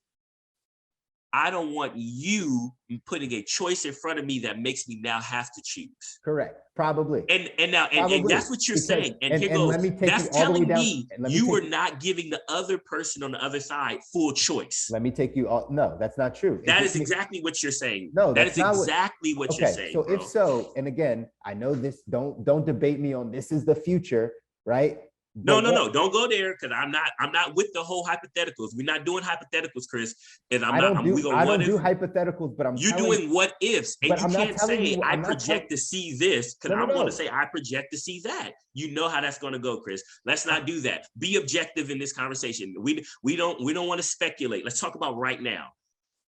I don't want you putting a choice in front of me that makes me now have to choose. Correct. Probably. And that's what you're saying. And here goes. That's telling me you were not giving the other person on the other side full choice. Let me take you all. No, that's not true. That is exactly what you're saying. No, that is exactly what you're saying. So if so, and again, I know this. Don't debate me on this is the future, right? No, don't go there because I'm not with the whole hypotheticals. We're not doing hypotheticals, Chris. And I don't do hypotheticals, but you're doing what ifs, and you can't say I project to see this because I want to say I project to see that. You know how that's going to go, Chris. Let's not do that. Be objective in this conversation. We don't want to speculate. Let's talk about right now.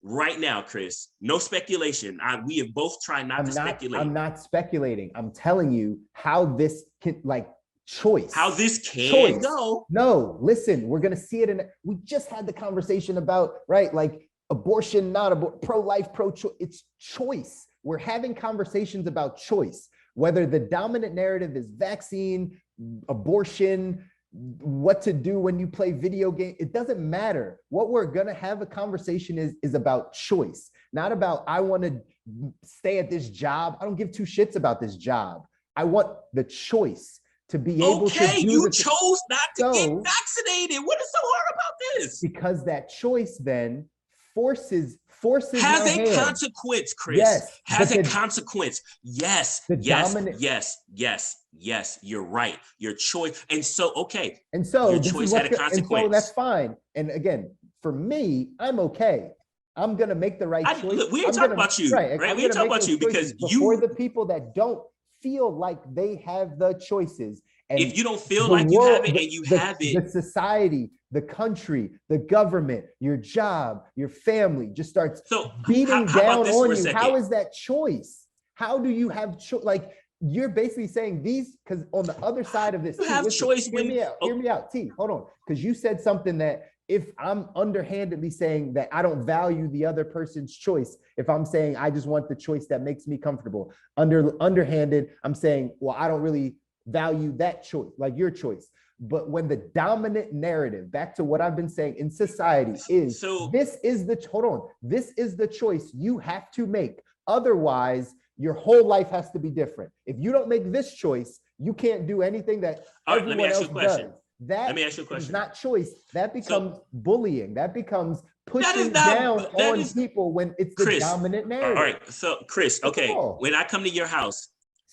Right now, Chris. No speculation. We have both tried not to speculate. I'm not speculating. I'm telling you how this can choice. How this can go. No, listen, we're going to see it we just had the conversation about, right? Like abortion, not pro-life, pro-choice. It's choice. We're having conversations about choice, whether the dominant narrative is vaccine, abortion, what to do when you play video game. It doesn't matter. What we're going to have a conversation is about choice, not about, I want to stay at this job. I don't give two shits about this job. I want the choice to be able to do you chose not to get vaccinated. What is so hard about this? Because that choice then forces has a consequence, Chris. Yes, has a consequence. Yes, yes, you're right. Your choice. And so, your choice had a consequence. And so that's fine. And again, for me, I'm okay. I'm going to make the right choice. Look, we ain't talking about you, right? We ain't talking about you because for the people that don't feel like they have the choices. And if you don't feel like you have it and you have it, the society, the country, the government, your job, your family just starts beating down on you. How is that choice? How do you have choice? Like you're basically saying these, because on the other side of this, you have choice. Hear me out, T. Hold on, because you said something that if I'm underhandedly saying that I don't value the other person's choice, if I'm saying I just want the choice that makes me comfortable, underhanded, I'm saying, well, I don't really value that choice, like your choice. But when the dominant narrative, back to what I've been saying in society, is this is the choice you have to make. Otherwise, your whole life has to be different. If you don't make this choice, you can't do anything that everyone else does. Let me ask you a question. Is not choice. That becomes bullying. That becomes pushing down on people when it's the dominant narrative. All right. So, Chris, when I come to your house,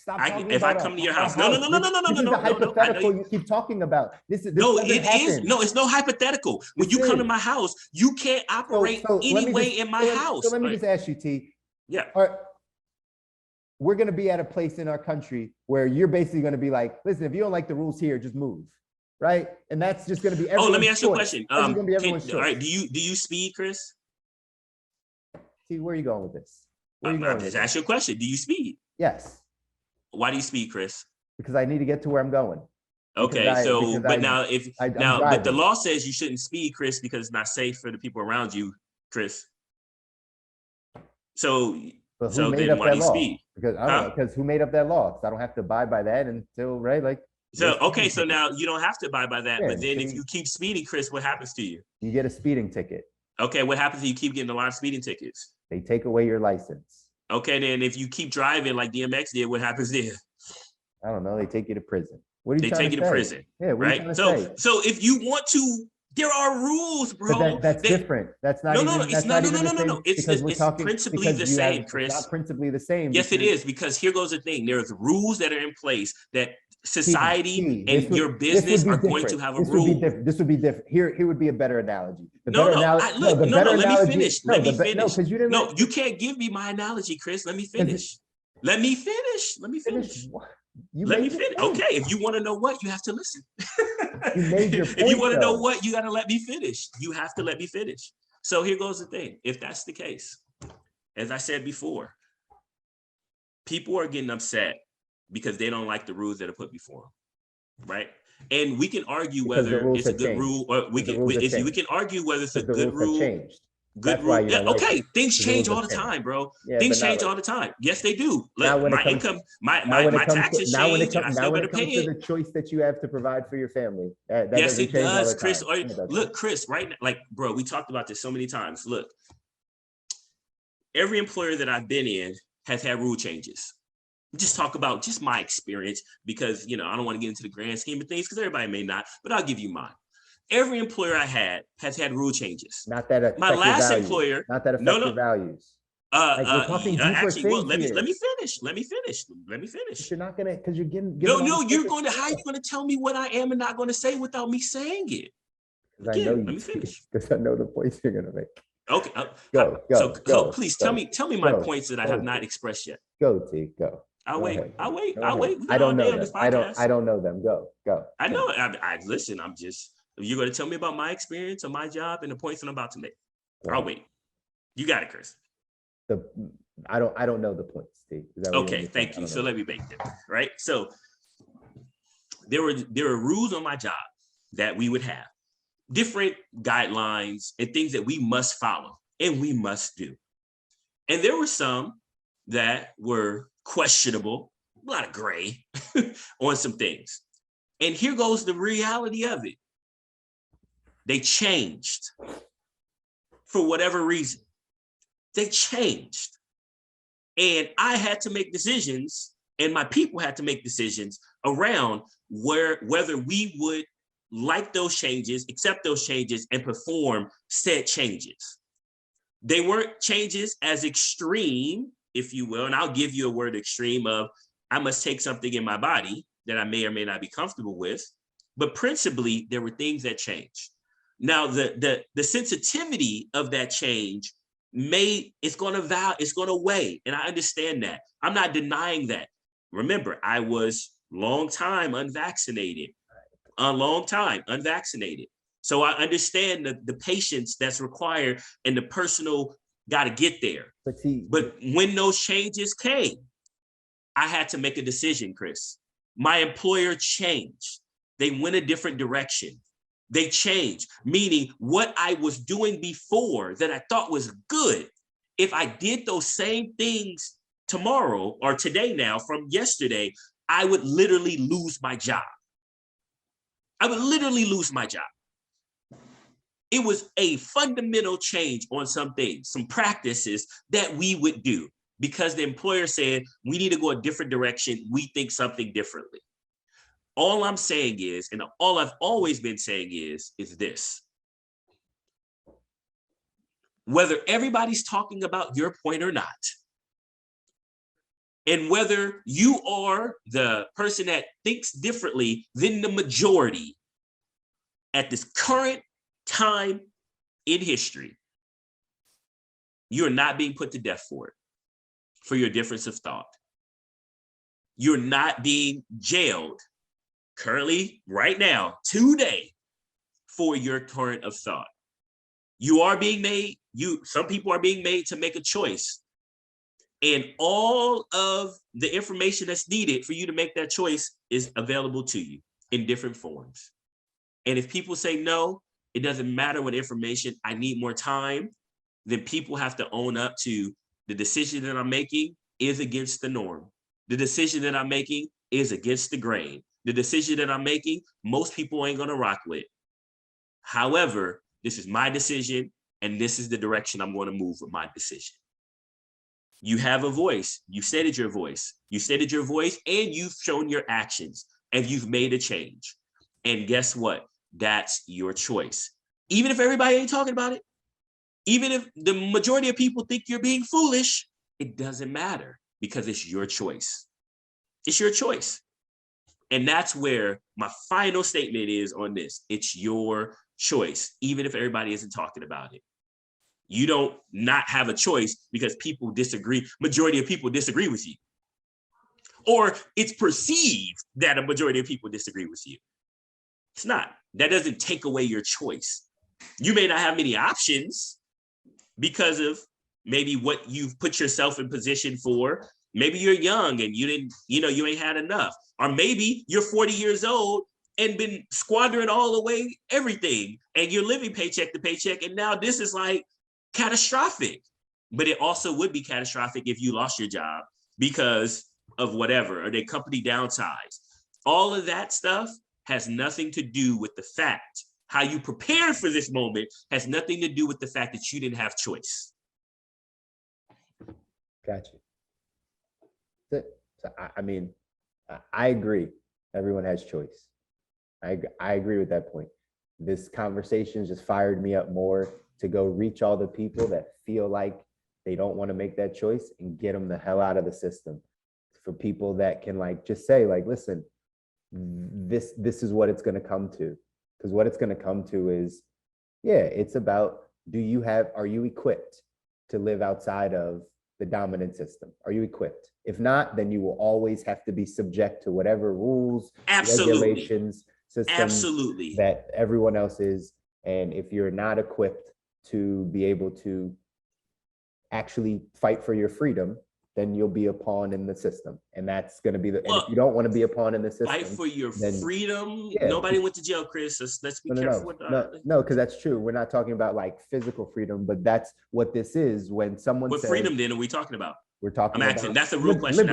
if I come to your house, no. This is the hypothetical you keep talking about. This it's no hypothetical. When you come to my house, you can't operate any way in my house. So let me just ask you, T. Yeah. We're going to be at a place in our country where you're basically going to be like, listen, if you don't like the rules here, just move. Right, and that's just going to be everyone's let me ask you a question. All right, do you speed, Chris? See, where are you going with this? Just ask you a question. Do you speed? Yes. Why do you speed, Chris? Because I need to get to where I'm going. Okay, but the law says you shouldn't speed, Chris, because it's not safe for the people around you, Chris. So then why do you speed? Because who made up that law? Because I don't have to abide by that until so now you don't have to abide by that, but then if you keep speeding, Chris, what happens to you? You get a speeding ticket. Okay, what happens if you keep getting a lot of speeding tickets? They take away your license. Okay, then if you keep driving like DMX did, what happens there? I don't know. They take you to prison. What are you trying to say? They take you to prison. Yeah, right? So if you want to, there are rules, bro. But that's different. That's not no. It's principally the same, Chris. It's not principally the same. Yes, it is, because here goes the thing. There's rules that are in place that society and your business are going to have a rule. This would be different. Here would be a better analogy. Let me finish. No, you can't give me my analogy, Chris. Let me finish. Let me finish. Let me finish. What? Let me finish. Okay, if you want to know what, you have to listen. You made your point, if you want to know though. what, you got to let me finish. You have to let me finish. So here goes the thing. If that's the case, as I said before, people are getting upset because they don't like the rules that are put before them, right? And we can argue whether it's a good rule, or we can argue whether it's a good rule. Good rule. Yeah, okay, things change all the time, bro. Things change all the time. Yes, they do. Look, my income, my taxes change, and I still got to pay it. The choice that you have to provide for your family. Yes, it does, Chris. Look, Chris, right now, like, bro, we talked about this so many times. Look, every employer that I've been in has had rule changes. Just talk about just my experience, because I don't want to get into the grand scheme of things because everybody may not, but I'll give you mine. Every employer I had has had rule changes. Not that affect my last your employer, not that affect your values. We're talking deeper actually, well, let me finish. You're not gonna, because you're getting no. You're going to, how are you going to tell me what I am and not going to say without me saying it? Again, let me finish. Because I know the points you're gonna make. Okay, go. Please tell me my points that I have not expressed yet. Go, T. Go. I'll wait. I don't know them. I don't know them. Go. I know. I listen. You're going to tell me about my experience or my job and the points that I'm about to make. I'll wait. You got it, Chris. I don't know the points, Steve. Okay, thank you. So let me make them, right? So there were rules on my job that we would have, different guidelines and things that we must follow and we must do. And there were some that were questionable, a lot of gray on some things. And here goes the reality of it. They changed for whatever reason. They changed. And I had to make decisions, and my people had to make decisions around whether we would like those changes, accept those changes, and perform said changes. They weren't changes as extreme, if you will, and I'll give you a word extreme of, I must take something in my body that I may or may not be comfortable with, but principally there were things that changed. Now, the sensitivity of that change it's going to weigh, and I understand that. I'm not denying that. Remember, I was long time unvaccinated. So I understand the patience that's required and the personal got to get there. But when those changes came, I had to make a decision, Chris. My employer changed. They went a different direction. They changed, meaning what I was doing before that I thought was good, if I did those same things tomorrow or today now from yesterday, I would literally lose my job. It was a fundamental change on some things, some practices that we would do because the employer said, we need to go a different direction. We think something differently. All I'm saying is, and all I've always been saying is this. Whether everybody's talking about your point or not, and whether you are the person that thinks differently than the majority at this current time in history, you're not being put to death for your difference of thought. You're not being jailed currently, right now, today, for your current of thought. You are being made, some people are being made to make a choice. And all of the information that's needed for you to make that choice is available to you in different forms. And if people say, no, it doesn't matter what information, I need more time, then people have to own up to the decision that I'm making is against the norm. The decision that I'm making is against the grain. The decision that I'm making, most people ain't going to rock with. However, this is my decision, and this is the direction I'm going to move with my decision. You have a voice. You stated your voice. You stated your voice, and you've shown your actions, and you've made a change. And guess what? That's your choice. Even if everybody ain't talking about it, even if the majority of people think you're being foolish, it doesn't matter because it's your choice. It's your choice. And that's where my final statement is on this. It's your choice, even if everybody isn't talking about it. You don't not have a choice because people disagree. Majority of people disagree with you. or it's perceived that a majority of people disagree with you. It's not. That doesn't take away your choice. You may not have many options because of maybe what you've put yourself in position for. Maybe you're young and you ain't had enough. Or maybe you're 40 years old and been squandering all away everything and you're living paycheck to paycheck. And now this is like catastrophic. But it also would be catastrophic if you lost your job because of whatever, or the company downsized. All of that stuff has nothing to do with the fact how you prepared for this moment, has nothing to do with the fact that you didn't have choice. Gotcha. So, I mean, I agree. Everyone has choice. I agree with that point. This conversation just fired me up more to go reach all the people that feel like they don't want to make that choice and get them the hell out of the system. For people that can like just say like, listen, this is what it's going to come to. Because what it's going to come to is, yeah, it's about, are you equipped to live outside of the dominant system? Are you equipped? If not, then you will always have to be subject to whatever rules, regulations, systems that everyone else is. And if you're not equipped to be able to actually fight for your freedom, then you'll be a pawn in the system. And that's going to be and if you don't want to be a pawn in the system, fight for your freedom. Yeah, nobody went to jail, Chris. Let's be careful. No, because that's true. We're not talking about like physical freedom, but that's what this is. When someone says, freedom then are we talking about? We're talking about that's a real question.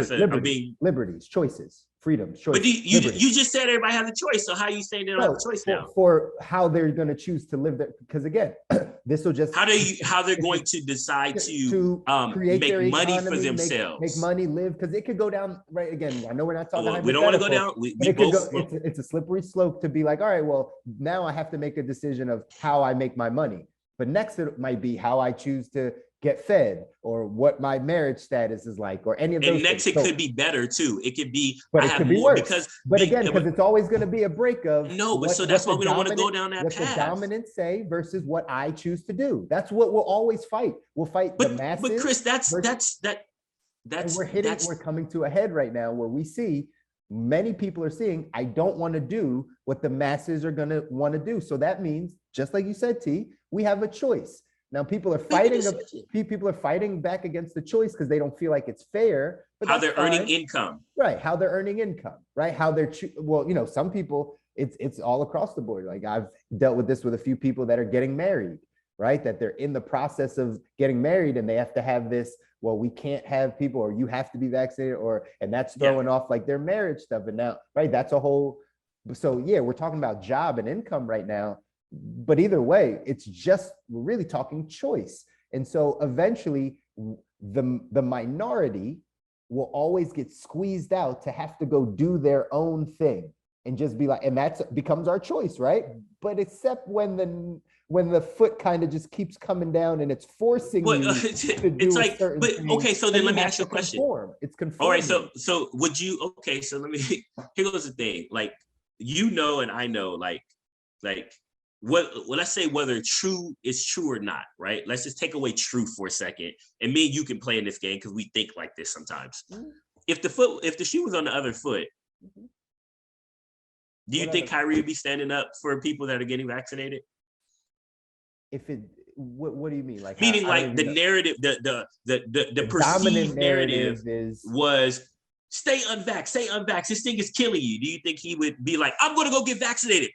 Liberties, choices, freedom, choice. But you just said everybody has a choice. So how are you saying they don't have a choice now? For how they're going to choose to live there. Because again, this will just how they're going to decide to make money for themselves, make money, live. Because it could go down right again. I know we're not talking. We don't want to go down. It's a slippery slope to be like, all right, well, now I have to make a decision of how I make my money. But next it might be how I choose to get fed, or what my marriage status is like, or any of those. And next things. It could be better too. It could be, but it could be worse. Because it's always going to be a break of so that's why we don't want to go down that path. What the dominant say versus what I choose to do. That's what we'll always fight. We'll fight the masses. But Chris, we're coming to a head right now where we see many people are saying, I don't want to do what the masses are going to want to do. So that means, just like you said, T, we have a choice. Now people are fighting back against the choice because they don't feel like it's fair. But how they're earning income, right? How they're earning income, right? How they're some people it's all across the board. Like I've dealt with this with a few people that are getting married, right? That they're in the process of getting married and they have to have this. Well, we can't have people, or you have to be vaccinated, and that's throwing off like their marriage stuff. And now, right? That's a whole. So yeah, we're talking about job and income right now. But either way, we're really talking choice. And so eventually the minority will always get squeezed out to have to go do their own thing and just be like, and that becomes our choice, right? But except when the foot kind of just keeps coming down and it's forcing you to do it's like, certain thing, okay, so then let me ask you a question. It's conforming. All right, so would you, okay, so let me, here goes the thing. Like, and I know, like, let's say whether true is true or not, right? Let's just take away true for a second. And me and you can play in this game because we think like this sometimes. Mm-hmm. If the shoe was on the other foot, do you think Kyrie would be standing up for people that are getting vaccinated? What do you mean? Like, meaning like the narrative, the perceived narrative was stay unvaxxed. This thing is killing you. Do you think he would be like, I'm going to go get vaccinated?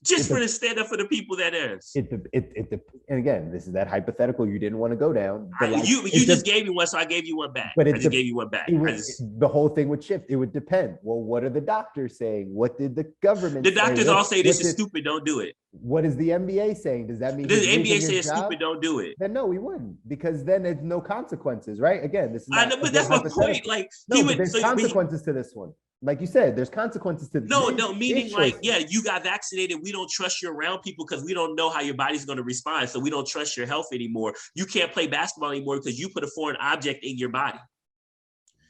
Just for to stand up for the people that is. And again, this is that hypothetical you didn't want to go down. You just gave me one, so I gave you one back. But I just gave you one back. The whole thing would shift. It would depend. Well, what are the doctors saying? What did the government say? The doctors all say this is stupid, don't do it. What is the NBA saying? Does that mean the NBA says stupid, don't do it? Then no, we wouldn't, because then there's no consequences, right? Again, this is I know, but that's my point. Like, there's consequences to this one. Like you said, there's consequences to this. No, meaning like, yeah, you got vaccinated. We don't trust you around people because we don't know how your body's going to respond. So we don't trust your health anymore. You can't play basketball anymore because you put a foreign object in your body.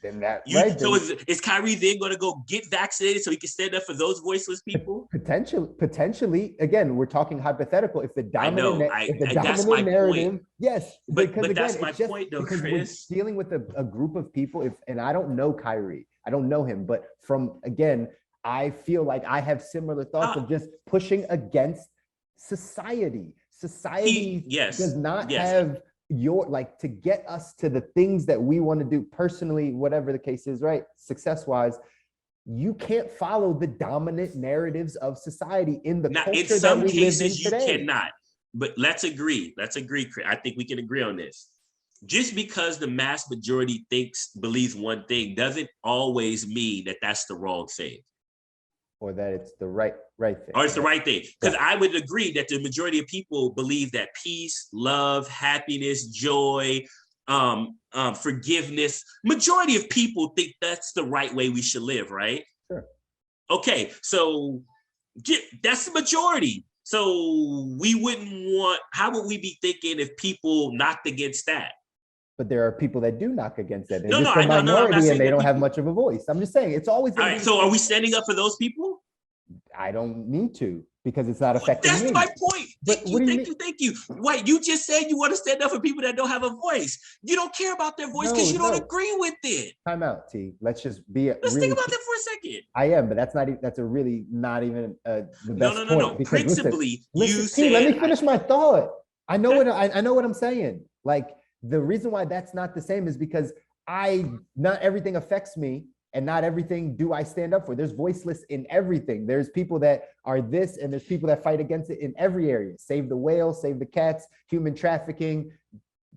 Then that so is Kyrie then going to go get vaccinated so he can stand up for those voiceless people? Potentially. Again, we're talking hypothetical. If the dominant narrative, point. Yes, but that's my point, though, Chris. We're dealing with a group of people. And I don't know Kyrie. I don't know him, but from, again, I feel like I have similar thoughts of just pushing against society. Society does not have to get us to the things that we want to do personally, whatever the case is, right? Success-wise, you can't follow the dominant narratives of society in the culture in some that we cases live in today. You cannot. But let's agree. I think we can agree on this. Just because the mass majority believes one thing doesn't always mean that that's the wrong thing. Or that it's the right thing. Or it's the right thing. Because I would agree that the majority of people believe that peace, love, happiness, joy, forgiveness, majority of people think that's the right way we should live, right? Sure. Okay, so that's the majority. So how would we be thinking if people knocked against that? But there are people that do knock against that. They're No, just no, a minority and they don't people have much of a voice. I'm just saying, it's always. All right, so are we standing up for those people? I don't need to, because it's not affecting me. That's my point. Thank you. Wait, you just said you want to stand up for people that don't have a voice. You don't care about their voice because you don't agree with it. Time out, T. Let's just think about that for a second. I am, but that's not even the best point. No. Principally, listen, T, let me finish my thought. I know what I'm saying. Like, the reason why that's not the same is because not everything affects me, and not everything do I stand up for. There's voiceless in everything. There's people that are this, and there's people that fight against it in every area. Save the whales, save the cats, human trafficking,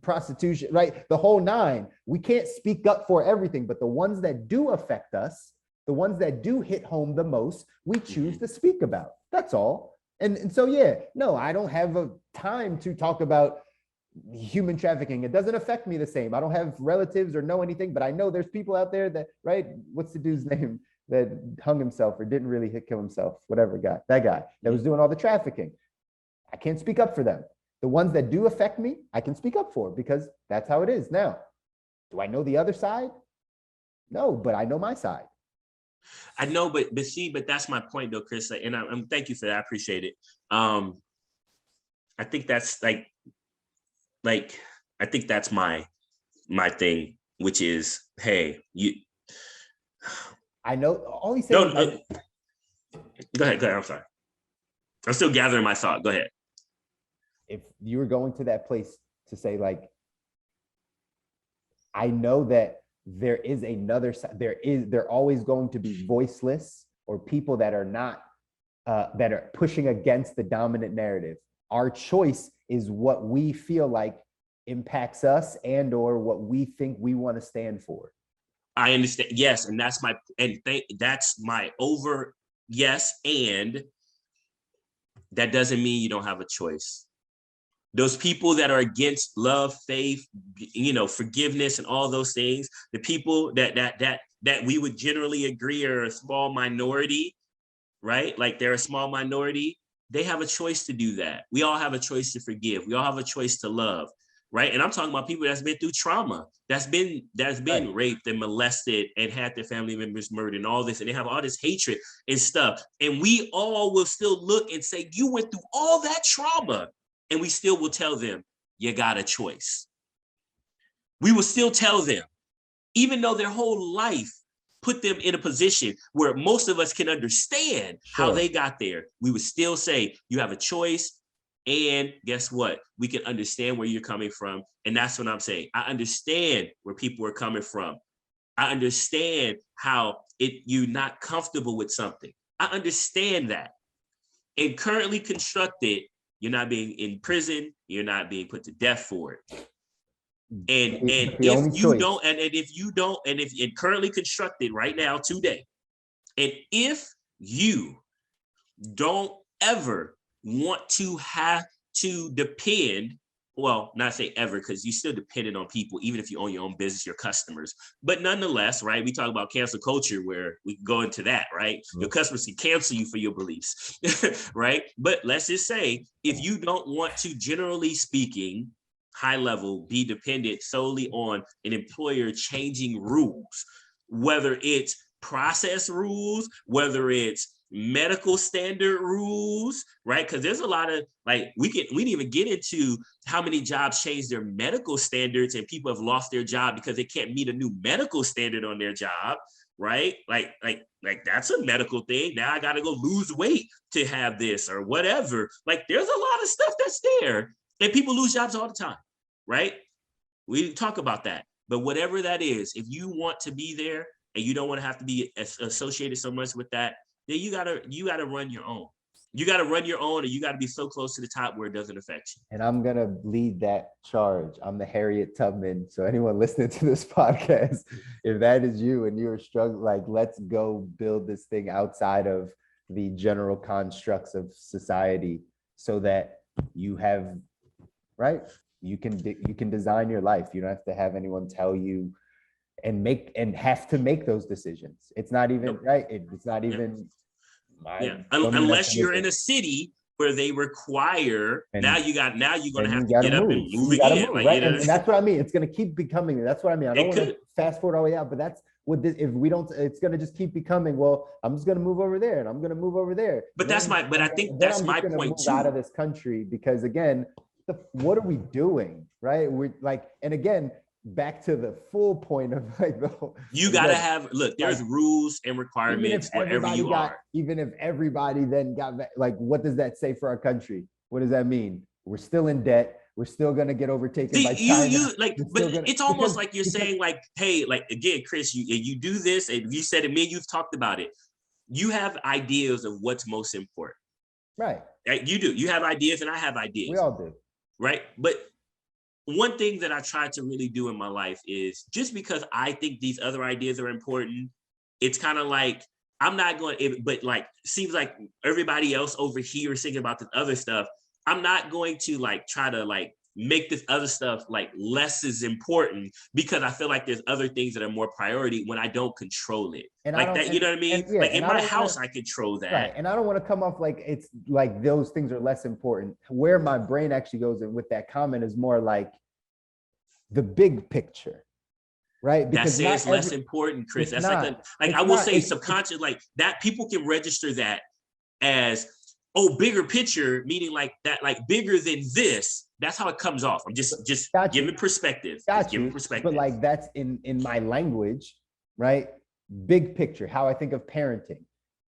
prostitution, right? The whole nine. We can't speak up for everything, but the ones that do affect us, the ones that do hit home the most, we choose to speak about. That's all. And so, no, I don't have a time to talk about human trafficking. It doesn't affect me the same. I don't have relatives or know anything, but I know there's people out there that, right? What's the dude's name that hung himself or didn't really kill himself? Whatever that guy that was doing all the trafficking. I can't speak up for them. The ones that do affect me, I can speak up for, because that's how it is. Now, do I know the other side? No, but I know my side. I know, but that's my point though, Chris. And I'm thank you for that. I appreciate it. I think that's like I think that's my thing, which is, hey, you. I know all he said. No, go ahead. I'm sorry. I'm still gathering my thought. Go ahead. If you were going to that place to say, like, I know that there is another side. There always going to be voiceless or people that are not that are pushing against the dominant narrative. Our choice is what we feel like impacts us and or what we think we want to stand for. I understand. Yes, and that's my yes, and that doesn't mean you don't have a choice. Those people that are against love, faith, forgiveness, and all those things, the people that we would generally agree are a small minority, right? Like they're a small minority. They have a choice to do that. We all have a choice to forgive. We all have a choice to love, right? And I'm talking about people that's been through trauma, that's been right. Raped and molested and had their family members murdered and all this, and they have all this hatred and stuff. And we all will still look and say, you went through all that trauma, and we still will tell them, you got a choice. We will still tell them, even though their whole life put them in a position where most of us can understand how they got there, we would still say, you have a choice. And guess what? We can understand where you're coming from. And that's what I'm saying. I understand where people are coming from. I understand how you're not comfortable with something. I understand that. And currently constructed, you're not being in prison, you're not being put to death for it. And if currently constructed right now, today, and if you don't ever want to have to depend, well, not say ever, because you still dependent on people, even if you own your own business, your customers. But nonetheless, right, we talk about cancel culture where we can go into that, right? Your customers can cancel you for your beliefs, right? But let's just say, if you don't want to, generally speaking, high level, be dependent solely on an employer changing rules, whether it's process rules, whether it's medical standard rules, right? Because there's a lot of, like, we didn't even get into how many jobs change their medical standards and people have lost their job because they can't meet a new medical standard on their job, right? Like that's a medical thing. Now I got to go lose weight to have this or whatever. Like there's a lot of stuff that's there, and people lose jobs all the time, right? We talk about that, but whatever that is, if you want to be there and you don't want to have to be associated so much with that, then you gotta run your own. You got to run your own, and you got to be so close to the top where it doesn't affect you. And I'm going to lead that charge. I'm the Harriet Tubman. So anyone listening to this podcast, if that is you and you're struggling, like, let's go build this thing outside of the general constructs of society so that you have, right? You can design your life. You don't have to have anyone tell you and have to make those decisions. It's not even, right? It's not even... Unless you're in a city where they require, now you're going to have to get up and move again. Move, right? And that's what I mean. It's going to keep becoming. That's what I mean. I don't want to fast forward all the way out, but that's what this, if we don't, it's going to just keep becoming, well, I'm just going to move over there and I'm going to move over there. But I think that's my point too. Out of this country, because again, what are we doing? Right. We're like, and again, back to the full point of like you got to have, look, there's rules and requirements wherever you are. Even if everybody then got, like, what does that say for our country? What does that mean? We're still in debt. We're still going to get overtaken by China. It's almost like you're saying, like, hey, like, again, Chris, you do this, and you said it, me and you've talked about it. You have ideas of what's most important. Right. You do. You have ideas, and I have ideas. We all do. Right. But one thing that I try to really do in my life is, just because I think these other ideas are important, it's kind of like, I'm not going, but like, seems like everybody else over here is thinking about this other stuff. I'm not going to like try to like make this other stuff like less is important, because I feel like there's other things that are more priority when I don't control it. And like that, you know what I mean? Like in my house, I control that. Right. And I don't want to come off like it's like those things are less important. Where my brain actually goes in with that comment is more like the big picture. Right. Because that says less important, Chris. That's not, like I will say subconscious, like that people can register that as, oh, bigger picture, meaning like that, like bigger than this. That's how it comes off. I'm just giving perspective. Giving perspective. But like that's in my language, right? Big picture, how I think of parenting,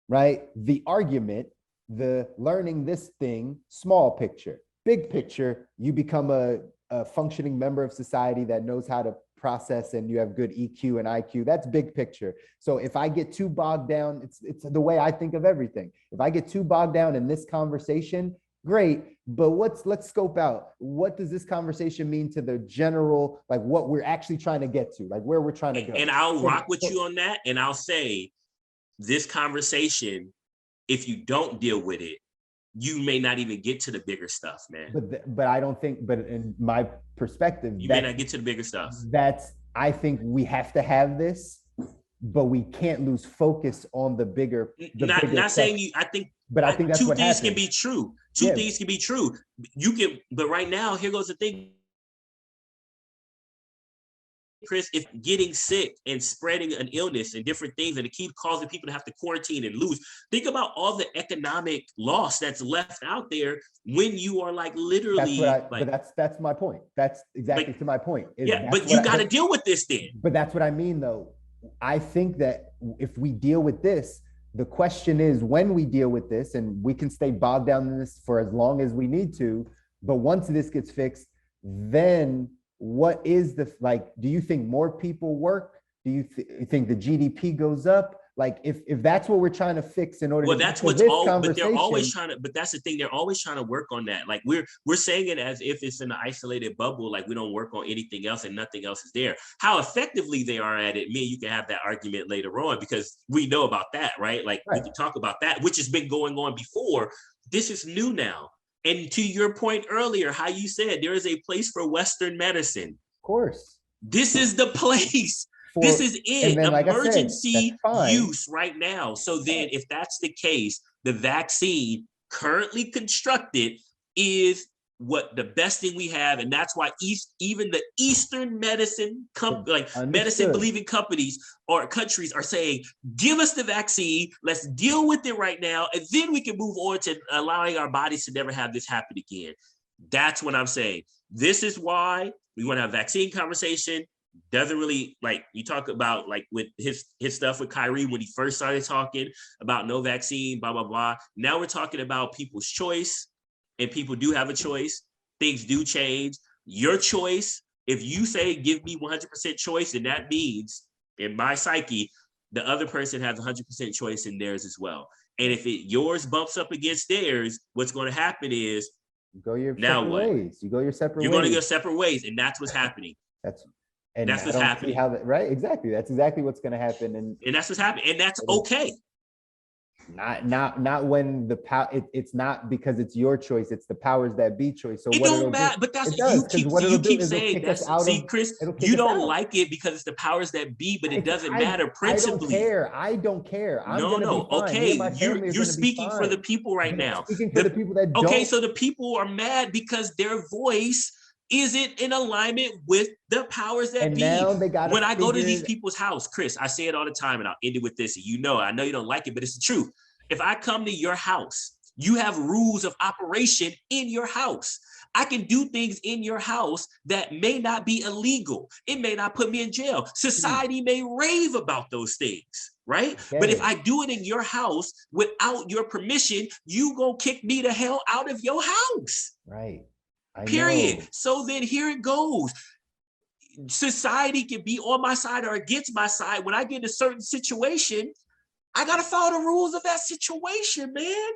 right? The argument, the learning this thing, small picture. Big picture, you become a functioning member of society that knows how to process, and you have good EQ and IQ. That's big picture. So if I get too bogged down, it's the way I think of everything. If I get too bogged down in this conversation, great, but let's scope out, what does this conversation mean to the general, like what we're actually trying to get to, like where we're trying to go. And I'll rock with you on that, and I'll say this conversation, if you don't deal with it, you may not even get to the bigger stuff, man. But I don't think, but in my perspective, you may not get to the bigger stuff. I think we have to have this, but we can't lose focus on the bigger. Not saying you. I think that's two what things happens. can be true. Two things can be true. You can, but right now, here goes the thing, Chris. If getting sick and spreading an illness and different things, and it keeps causing people to have to quarantine and lose, think about all the economic loss that's left out there when you are like literally. But that's my point. That's exactly to my point. But you got to deal with this then. But that's what I mean, though. I think that if we deal with this, the question is, when we deal with this, and we can stay bogged down in this for as long as we need to, but once this gets fixed, then what is do you think more people work? Do you think the GDP goes up? Like if that's what we're trying to fix in order to that's what's all, but they're always trying to, but that's the thing, they're always trying to work on that. Like we're saying it as if it's in an isolated bubble, like we don't work on anything else and nothing else is there. How effectively they are at it, me and you can have that argument later on, because we know about that, right? Like we can talk about that, which has been going on before. This is new now. And to your point earlier, how you said there is a place for Western medicine. Of course. This is the place. This is it. Emergency use right now. So then if that's the case, the vaccine currently constructed is what the best thing we have. And that's why even the Eastern medicine, medicine believing companies or countries are saying, give us the vaccine. Let's deal with it right now. And then we can move on to allowing our bodies to never have this happen again. That's what I'm saying. This is why we want to have vaccine conversation. doesn't really, like, you talk about like with his stuff with Kyrie when he first started talking about no vaccine, blah, blah, blah. Now we're talking about people's choice, and people do have a choice. Things do change. Your choice, if you say, give me 100% choice, then that means in my psyche, the other person has 100% choice in theirs as well. And if yours bumps up against theirs, what's going to happen is You go your now separate what? ways. You go your separate You're ways. going to go separate ways, and that's what's happening. That's what's I don't happening. see how that, right? Exactly. That's exactly what's going to happen. And that's what's happening, and that's okay. Not when the power. It's not because it's your choice. It's the powers that be choice. So It what don't matter, but that's what you keep saying. That's, see, Chris, you don't like it because it's the powers that be, but it doesn't matter principally. I don't care. No. Okay, you're speaking for the people right now. Speaking for the people that don't. Okay, so the people are mad because their voice isn't in alignment with the powers that be. Now they got. When I go to these people's house, Chris, I say it all the time, and I'll end it with this. I know you don't like it, but it's the truth. If I come to your house, you have rules of operation in your house. I can do things in your house that may not be illegal. It may not put me in jail. Society may rave about those things, right? Okay. But if I do it in your house without your permission, you gonna kick me the hell out of your house. Right. Period. So then here it goes. Society can be on my side or against my side. When I get in a certain situation, I gotta follow the rules of that situation, man.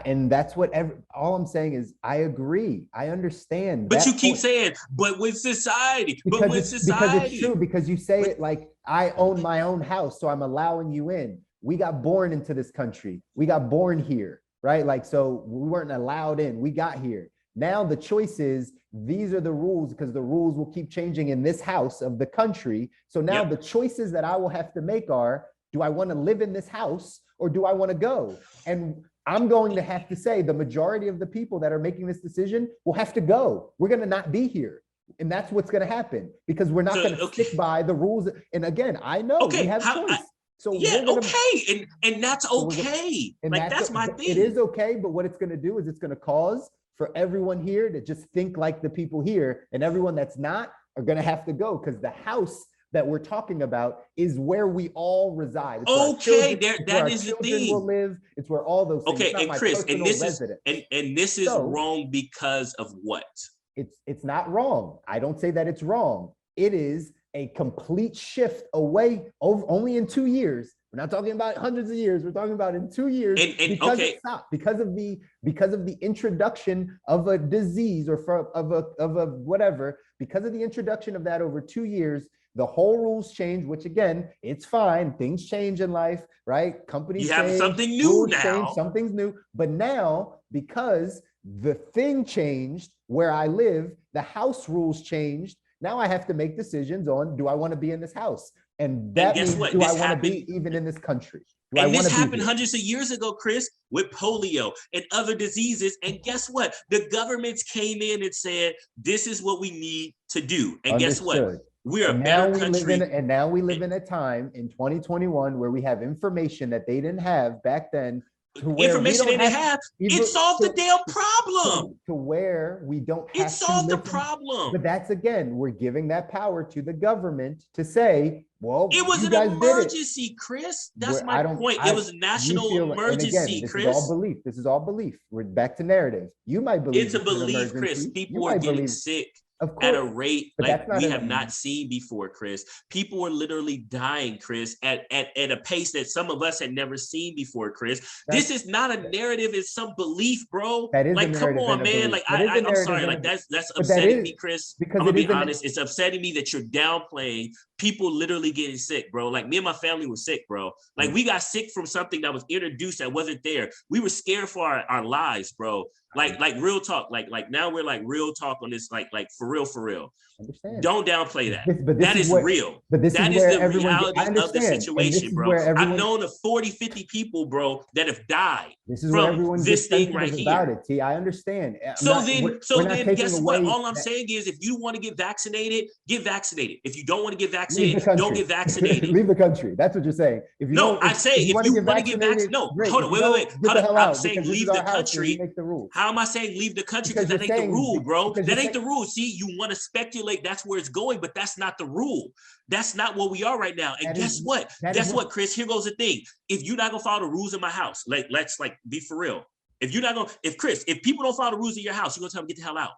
And that's what all I'm saying is I agree. I understand. But you keep saying, but with society, because it's true, because you say it like I own my own house, so I'm allowing you in. We got born into this country. We got born here, right? Like, so we weren't allowed in. We got here. Now the choice is, these are the rules, because the rules will keep changing in this house of the country. So now the choices that I will have to make are, do I want to live in this house or do I want to go? And I'm going to have to say the majority of the people that are making this decision will have to go. We're going to not be here. And that's what's going to happen, because we're not going to stick by the rules. And again, I know we have choice. And that's okay. That's my thing. It is okay, but what it's going to do is it's going to cause for everyone here to just think like the people here, and everyone that's not are going to have to go, because the house that we're talking about is where we all reside. That is the thing. Will live. It's where all those things. Okay, and Chris, and this is wrong because of what? It's not wrong. I don't say that it's wrong. It is a complete shift away only in 2 years. We're not talking about hundreds of years. We're talking about in 2 years. Because of the introduction of a disease or of a whatever, because of the introduction of that over 2 years, the whole rules change, which again, it's fine. Things change in life, right? Companies have change, something new now. Change, something's new. But now, because the thing changed where I live, the house rules changed. Now I have to make decisions on, do I want to be in this house? And that means, do I want to be even in this country? And this happened hundreds of years ago, Chris, with polio and other diseases. And guess what? The governments came in and said, this is what we need to do. And guess what? We're a better country. And now we live in a time in 2021 where we have information that they didn't have back then. Information they didn't have, it solved the damn problem. To where we don't have to. It solved the problem. But that's, again, we're giving that power to the government to say, well, it was an emergency, Chris. That's my point. It was a national emergency, Chris. This is all belief. We're back to narrative. You might believe it's a belief, Chris. People are getting sick at a rate like we have not seen before, Chris. People are literally dying, Chris, at a pace that some of us had never seen before, Chris. This is not a narrative, it's some belief, bro. Like, come on, man. Like, I'm sorry, like that's upsetting me, Chris. I'm gonna be honest, it's upsetting me that you're downplaying people literally getting sick, bro. Like, me and my family were sick, bro. Like, we got sick from something that was introduced that wasn't there. We were scared for our lives, bro. Like real talk. Like now we're like real talk on this, like for real. Understand. Don't downplay that. That is real. But that is the reality of the situation, bro. I've known of 40, 50 people, bro, that have died. This is where everyone this thing right here. About it, T. I understand. So then guess what? All I'm saying is, if you want to get vaccinated, get vaccinated. If you don't want to get vaccinated, don't get vaccinated. Leave the country. That's what you're saying. If you No, don't, I say if you want to get vaccinated, no, great. hold on, wait. Get the hell I'm out, saying because leave this is the our house, country. make the rules. How am I saying leave the country? Because Because that ain't the rule, bro. That ain't the rule. See, you want to speculate that's where it's going, but that's not the rule. That's not what we are right now. And guess what? Guess what, Chris? Here goes the thing. If you're not gonna follow the rules in my house, let's be for real. If people don't follow the rules in your house, you're gonna tell them get the hell out.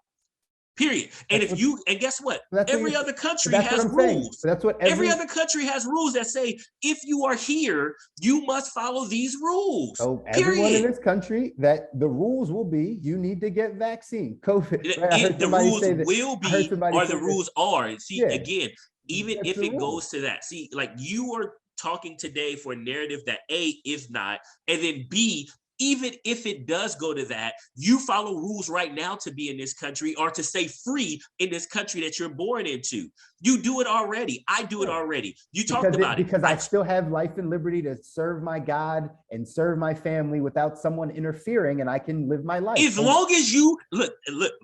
Period. And guess what? Every other country has rules. That's what every other country has rules that say if you are here, you must follow these rules. So everyone in this country, that the rules will be you need to get vaccine. COVID. Right? The rules will be, or the rules are. See, again, even if it goes to that, see, like you are talking today for a narrative that A is not, and then B, even if it does go to that, you follow rules right now to be in this country or to stay free in this country that you're born into. You do it already. I do it already. You talked about it. Because I still have life and liberty to serve my God and serve my family without someone interfering, and I can live my life. As long as you, look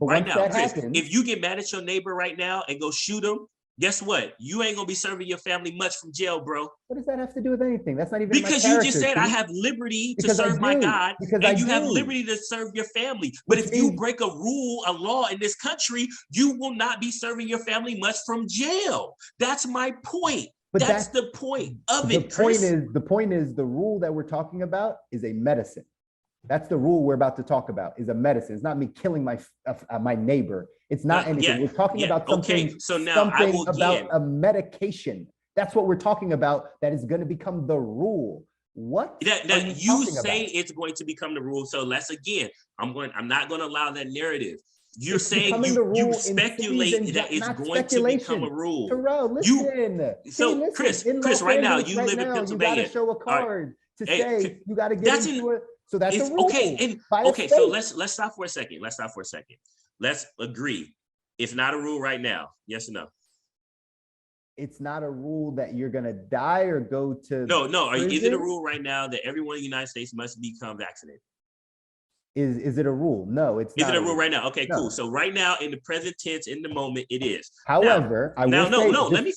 right now, Chris, happens, if you get mad at your neighbor right now and go shoot him, guess what? You ain't gonna be serving your family much from jail, bro. What does that have to do with anything? That's not even because you just said I have liberty to serve my God, and you have liberty to serve your family. But if you break a rule, a law in this country, you will not be serving your family much from jail. That's my point. But that's the point of it. The point is the rule that we're talking about is a medicine. That's the rule we're about to talk about, is a medicine. It's not me killing my neighbor. It's not anything. We're talking about something, about a medication. That's what we're talking about. That is going to become the rule. What? That you say it's going to become the rule. So I'm not going to allow that narrative. You're saying you speculate that it's going to become a rule. Terell, listen. Chris, right now you live in Pennsylvania. You got to show a card to say you got to get into it. So that's a rule. Okay. So let's stop for a second. Let's agree. It's not a rule right now. Yes or no? It's not a rule that you're gonna die or go to. No. Is it a rule right now that everyone in the United States must become vaccinated? Is it a rule? No, it's not. Is it a rule right now? Okay, cool. So right now, in the present tense, in the moment, it is. However, let me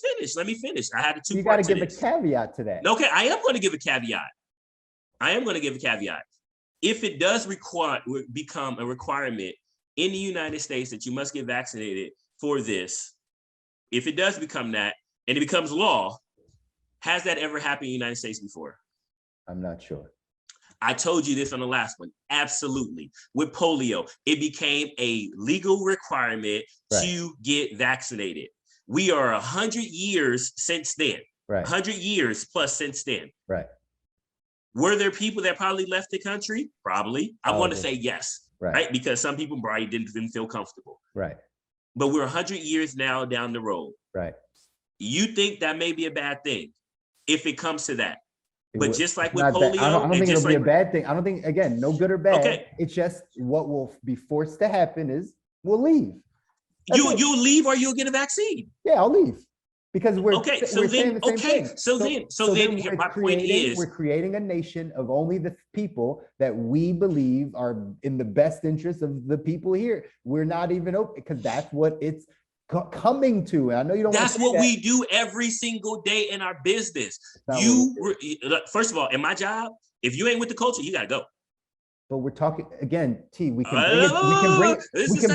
finish. I had a two. You got to give a caveat to that. Okay, I am going to give a caveat. If it does become a requirement in the United States that you must get vaccinated for this, if it does become that and it becomes law, has that ever happened in the United States before? I'm not sure. I told you this on the last one. Absolutely. With polio, it became a legal requirement to get vaccinated. We are 100 years since then. 100 years plus since then. Right. Were there people that probably left the country? Probably. I want to say yes. Right. Because some people probably didn't feel comfortable. Right. But we're 100 years now down the road. Right. You think that may be a bad thing if it comes to that? But just like with polio, I don't think it'll be a bad thing. I don't think, again, no good or bad. Okay. It's just what will be forced to happen is we'll leave. You'll leave or you'll get a vaccine. Yeah, I'll leave. Because we're saying the same thing. So then my point is, we're creating a nation of only the people that we believe are in the best interest of the people here. We're not even open because that's what it's coming to. I know you don't. That's what we do every single day in our business. First of all, in my job, if you ain't with the culture, you gotta go. But we're talking again, T. We can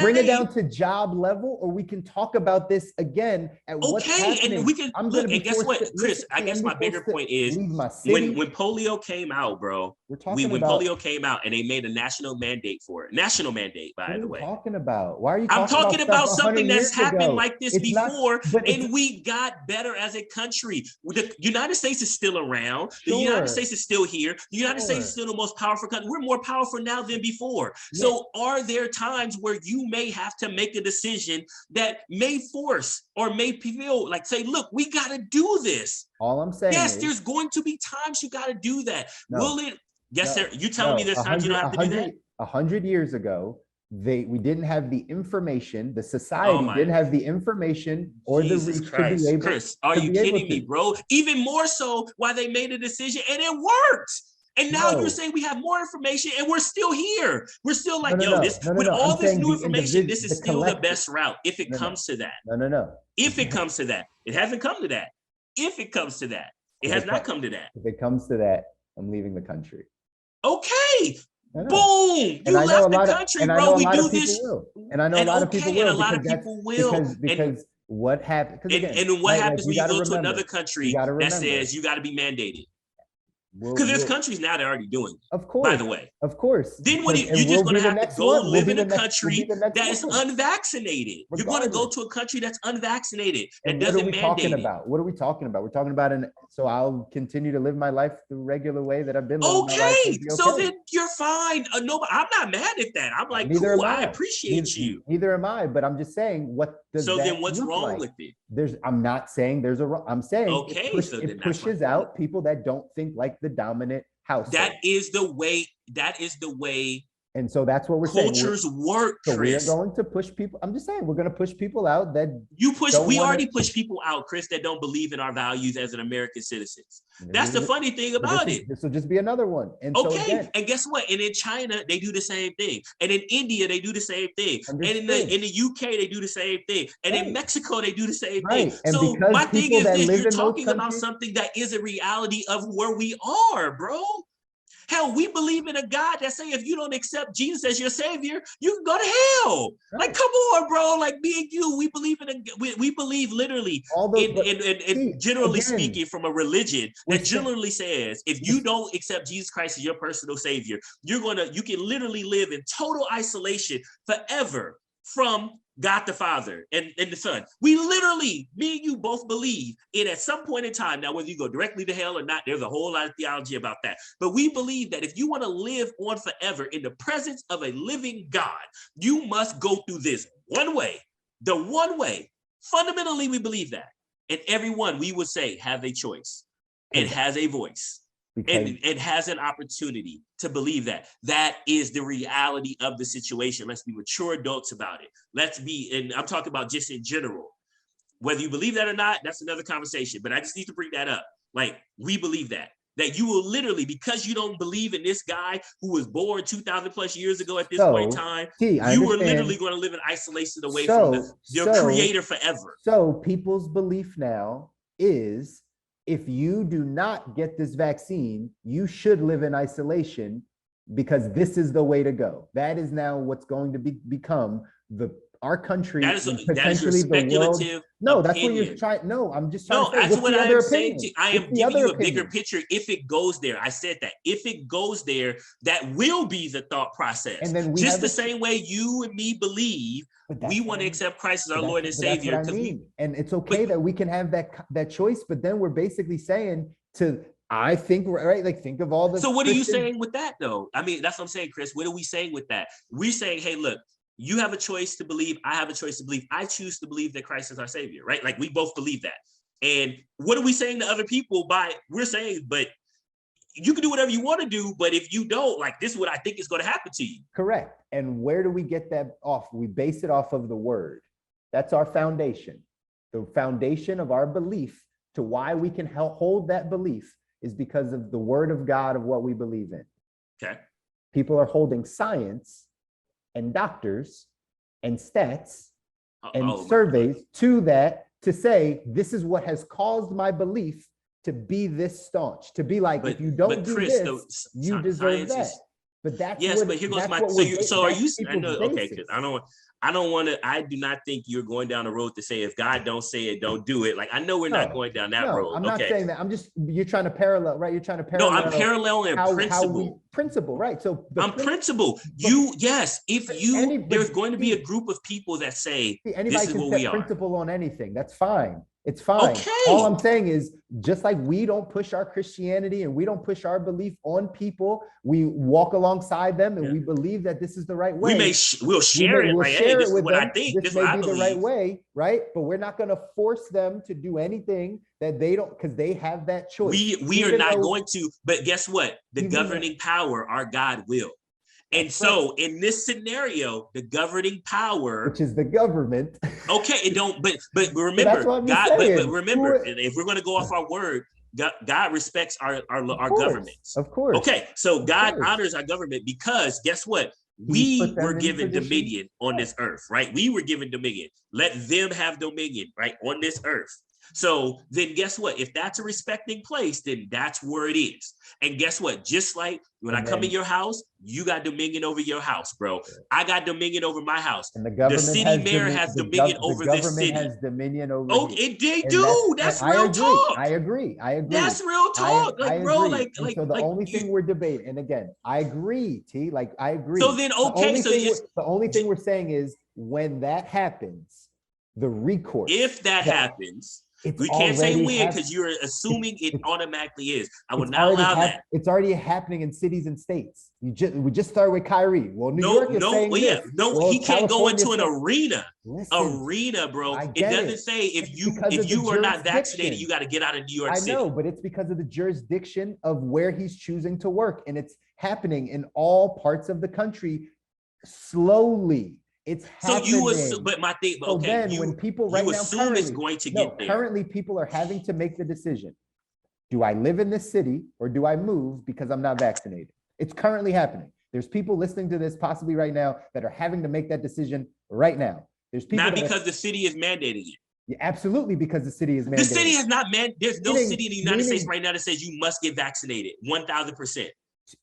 bring it down to job level, or we can talk about this again at what's happening. And we can look. And guess what, Chris? I guess my bigger point is when polio came out, bro. When polio came out, and they made a national mandate for it. National mandate, by the way. What are you talking about? Why are you? I'm talking about something that's happened like this before, and we got better as a country. The United States is still around. The United States is still here. The United States is still the most powerful country. We're more powerful now than before. Yeah. So are there times where you may have to make a decision that may force or may feel like, say, look, we got to do this. All I'm saying is, there's going to be times you got to do that. Sir. You telling me there's times you don't have to do that? 100 years ago, we didn't have the information. The society didn't have the information or the reach to be able. Chris, are you kidding me, bro? Even more so, why they made a decision and it worked. And now you're saying we have more information and we're still here. We're still like, with all this new information, this is still the best route if it comes to that. No. If it comes to that, it hasn't come to that. If it comes to that. It has not come to that. If it comes to that, I'm leaving the country. Okay. Boom! You left the country, bro. We do this. And I know a lot of people will. And a lot of people will. Because what happens? And what happens when you go to another country that says you got to be mandated? Because there's countries now that are already doing it. Of course. By the way. Of course. Then what you're just going to have to go live in a country that is unvaccinated. You're going to go to a country that's unvaccinated and doesn't mandate it. What are we talking about? We're talking about so I'll continue to live my life the regular way that I've been living my life. So then you're fine. No, I'm not mad at that. I'm like, cool, I appreciate you. Neither am I, but I'm just saying, what does that then what's wrong like? with it? I'm not saying there's a wrong. I'm saying it pushes out people that don't think like the dominant household. That is the way. And so that's what we're saying. Cultures work, so Chris. We're going to push people. I'm just saying we're going to push people out that we already push people out, Chris, that don't believe in our values as an American citizens. That's the funny thing about it. This will just be another one. And and guess what? And in China, they do the same thing. And in India, they do the same thing. And in the UK, they do the same thing. And in Mexico, they do the same thing. And so my thing is this: you're talking about something that is a reality of where we are, bro. Hell, we believe in a God that say if you don't accept Jesus as your savior, you can go to hell. Right. Like, come on, bro. Like me and you, we believe we believe literally in generally speaking from a religion that generally says if you don't accept Jesus Christ as your personal savior, you can literally live in total isolation forever from God the Father and the Son. We literally, me and you both believe in at some point in time, now whether you go directly to hell or not, there's a whole lot of theology about that. But we believe that if you want to live on forever in the presence of a living God, you must go through this one way, the one way. Fundamentally, we believe that. And everyone, we would say, has a choice and has a voice. And has an opportunity to believe that. That is the reality of the situation. Let's be mature adults about it. And I'm talking about just in general. Whether you believe that or not, that's another conversation. But I just need to bring that up. Like, we believe that you will literally, because you don't believe in this guy who was born 2,000 plus years ago at this point in time, you are literally going to live in isolation away from your creator forever. So people's belief now is, if you do not get this vaccine, you should live in isolation because this is the way to go. That is now what's going to become our country. That is your speculative. No, that's what you're trying. No, I'm just trying to say. That's what I am saying. I am giving you a bigger picture. If it goes there, I said that. If it goes there, that will be the thought process. And then just the same way you and me believe we want to accept Christ as our Lord and Savior. That's what I mean. And it's okay that we can have that choice, but then we're basically saying I think, right? Like, think of all the. So what are you saying with that, though? I mean, that's what I'm saying, Chris. What are we saying with that? We're saying, hey, look, you have a choice to believe. I have a choice to believe. I choose to believe that Christ is our Savior, right? Like, we both believe that. And what are we saying to other people we're saying, but you can do whatever you want to do, but if you don't, like, this is what I think is going to happen to you. Correct. And where do we get that off? We base it off of the word. That's our foundation. The foundation of our belief to why we can hold that belief is because of the word of God of what we believe in. Okay. People are holding science and doctors and stats and surveys to that to say, this is what has caused my belief to be this staunch, to be like, if you don't do Chris, this, you deserve that. But that's but here goes my. So are you? I know. Okay, because I don't want to. I do not think you're going down the road to say if God don't say it, don't do it. Like, I know we're not going down that road. I'm not saying that. You're trying to parallel, right? You're trying to parallel. No, I'm paralleling principle. Principle, right? So I'm principle. There's going to be a group of people that say this is what we are. Principle on anything. That's fine. It's fine. Okay. All I'm saying is, just like we don't push our Christianity and we don't push our belief on people, we walk alongside them and we believe that this is the right way. We'll share it. Right? Hey, this is what I think. This may be the right way, right? But we're not going to force them to do anything that they don't, because they have that choice. We are not going to. But guess what? The governing power, our God will. And so in this scenario, the governing power, which is the government. Okay, it don't, but remember, God, but remember, if we're going to go off our word, God respects our governments. Of course. Okay, so God honors our government because guess what? We were given dominion on this earth, right? We were given dominion. Let them have dominion, right, on this earth. So then guess what? If that's a respecting place, then that's where it is. And guess what? Just like when I come in your house, you got dominion over your house, bro. I got dominion over my house. And the government city mayor has dominion over this city. Has dominion over. Oh, they do. That's real talk. I agree. That's real talk. So the only thing we're debating, and again, I agree, T. Like I agree. So then, okay. The only thing we're saying is when that happens, the recourse. If that happens. We can't say when because you're assuming it automatically is. I would not allow that. It's already happening in cities and states. We just started with Kyrie. Well, New York is saying this. He can't go into an arena. Arena, bro. It doesn't say if you are not vaccinated, you got to get out of New York City. I know, but it's because of the jurisdiction of where he's choosing to work, and it's happening in all parts of the country slowly. It's happening. So you assume, but my thing, so okay, then when people right now assume it's going to get there. Currently, people are having to make the decision: do I live in this city or do I move because I'm not vaccinated? It's currently happening. There's people listening to this possibly right now that are having to make that decision right now. There's people not because the city is mandating it. Yeah, absolutely, because the city is mandating. The city has not there's no city in the United States right now that says you must get vaccinated. 1,000%.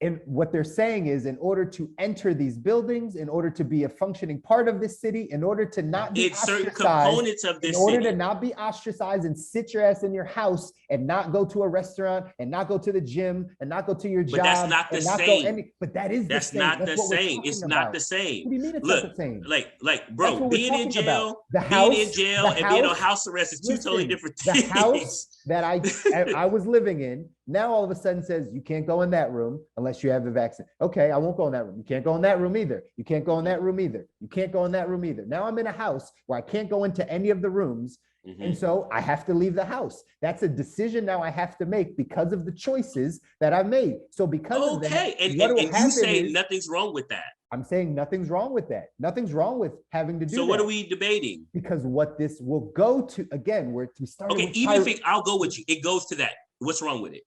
And what they're saying is, in order to enter these buildings, in order to be a functioning part of this city, in order to not be certain components of this in order to not be ostracized and sit your ass in your house and not go to a restaurant and not go to the gym and not go to your job. But that's not the same. But that is that's the same. Not the same. It's not the same. What do you mean it's not the same? Like, bro, being in jail and being on house arrest is two totally different things. The house that I was living in now all of a sudden says you can't go in that room unless you have the vaccine. Okay, I won't go in that room. You can't go in that room either. You can't go in that room either. You can't go in that room either. Now I'm in a house where I can't go into any of the rooms. And so I have to leave the house. That's a decision now I have to make because of the choices that I've made. So because of that, and you say nothing's wrong with that. I'm saying nothing's wrong with that. Nothing's wrong with having to do that. So what are we debating? Because what this will go to, again, where we started. Okay, even if I'll go with you, it goes to that. What's wrong with it?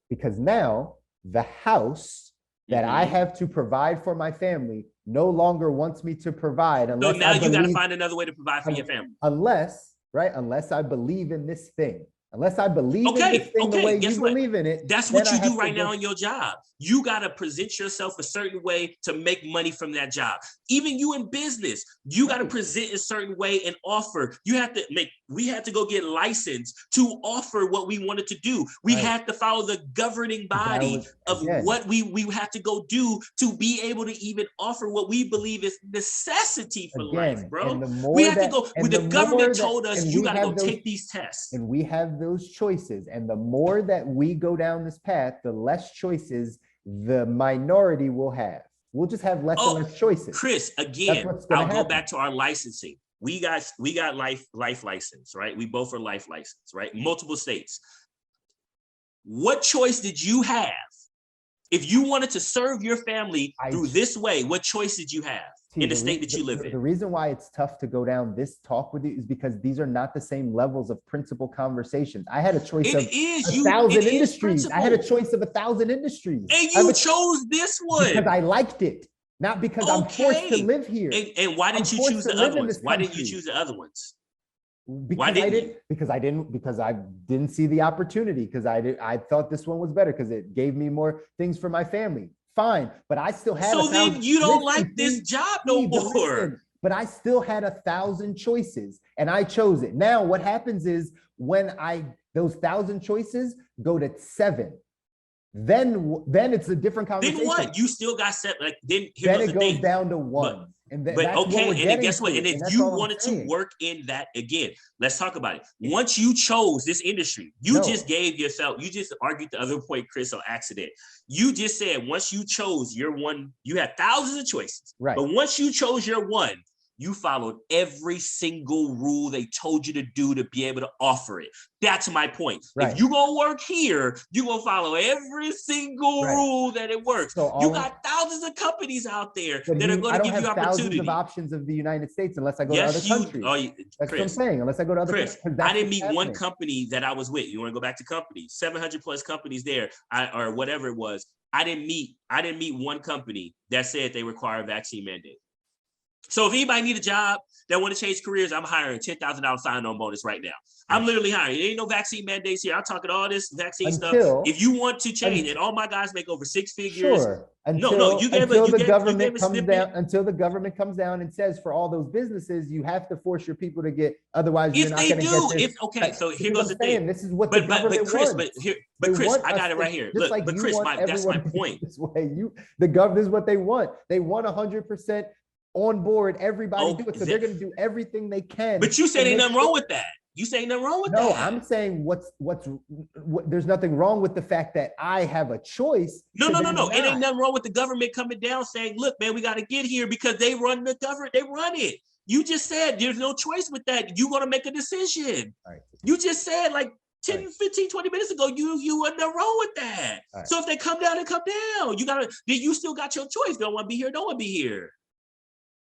Because now the house that I have to provide for my family no longer wants me to provide. So now you got to find another way to provide for your family. Unless I believe in this thing. Unless I believe in this thing the way you believe in it. That's what you do right now in your job. You got to present yourself a certain way to make money from that job. Even you in business, you got to present a certain way and offer. We had to go get licensed to offer what we wanted to do. We had to follow the governing body of what we had to go do to be able to even offer what we believe is necessity for life, bro. We have to go. The government told us you got to go take these tests. And we have those choices. And the more that we go down this path, the less choices the minority will have. We'll just have less and less choices. Chris, again, I'll go back to our licensing. We got life license, right? We both are life license, right? Multiple states. What choice did you have? If you wanted to serve your family through this way, what choice did you have in the state that you live in? The reason why it's tough to go down this talk with you is because these are not the same levels of principal conversations. I had a choice of 1,000 industries. I had a choice of 1,000 industries. And you chose this one. Because I liked it, not because I'm forced to live here. And why didn't you choose the other ones? Why didn't you choose the other ones? Because I didn't see the opportunity, because I thought this one was better because it gave me more things for my family. Fine, but I still had. So then you don't like this job no more. But I still had 1,000 choices, and I chose it. Now what happens is when those 1,000 choices go to 7, then it's a different conversation. Then what? You still got 7. Like then it goes down to 1. But okay, and guess what? And if you wanted to work in that again, let's talk about it. Once you chose this industry, you just argued the other point, Chris, on accident. You just said once you chose your one, you had thousands of choices. Right. But once you chose your one, you followed every single rule they told you to do to be able to offer it. That's my point. Right. If you gonna work here, you gonna follow every single rule that it works. So you got thousands of companies out there that are gonna give you opportunity. Thousands of options of the United States unless I go to other countries. That's what I'm saying. Unless I go to other countries. I didn't meet one company that I was with. You want to go back to companies? 700 plus companies there, or whatever it was. I didn't meet one company that said they require a vaccine mandate. So if anybody need a job that want to change careers, I'm hiring $10,000 sign-on bonus right now. I'm literally hiring. There ain't no vaccine mandates here. I'm talking all this vaccine stuff. If you want to change, and all my guys make over 6 figures. Sure. Until the government comes down and says for all those businesses, you have to force your people to get. Otherwise, you're not going to get this. Okay, so here goes the thing. This is what the government Chris, wants. But Chris, I got it right here. Look, like but Chris, that's my point. This way, the government is what they want. They want 100% on board. Everybody do it. So they're going to do everything they can. But you said ain't nothing wrong with that. You say nothing wrong with that. No, I'm saying there's nothing wrong with the fact that I have a choice. No. It ain't nothing wrong with the government coming down saying, look, man, we got to get here because they run the government. They run it. You just said there's no choice with that. You're going to make a decision. Right. You just said like 10, 15, 20 minutes ago, you wasn't wrong with that. Right. So if they come down, they come down. You still got your choice. Don't want to be here. Don't want to be here.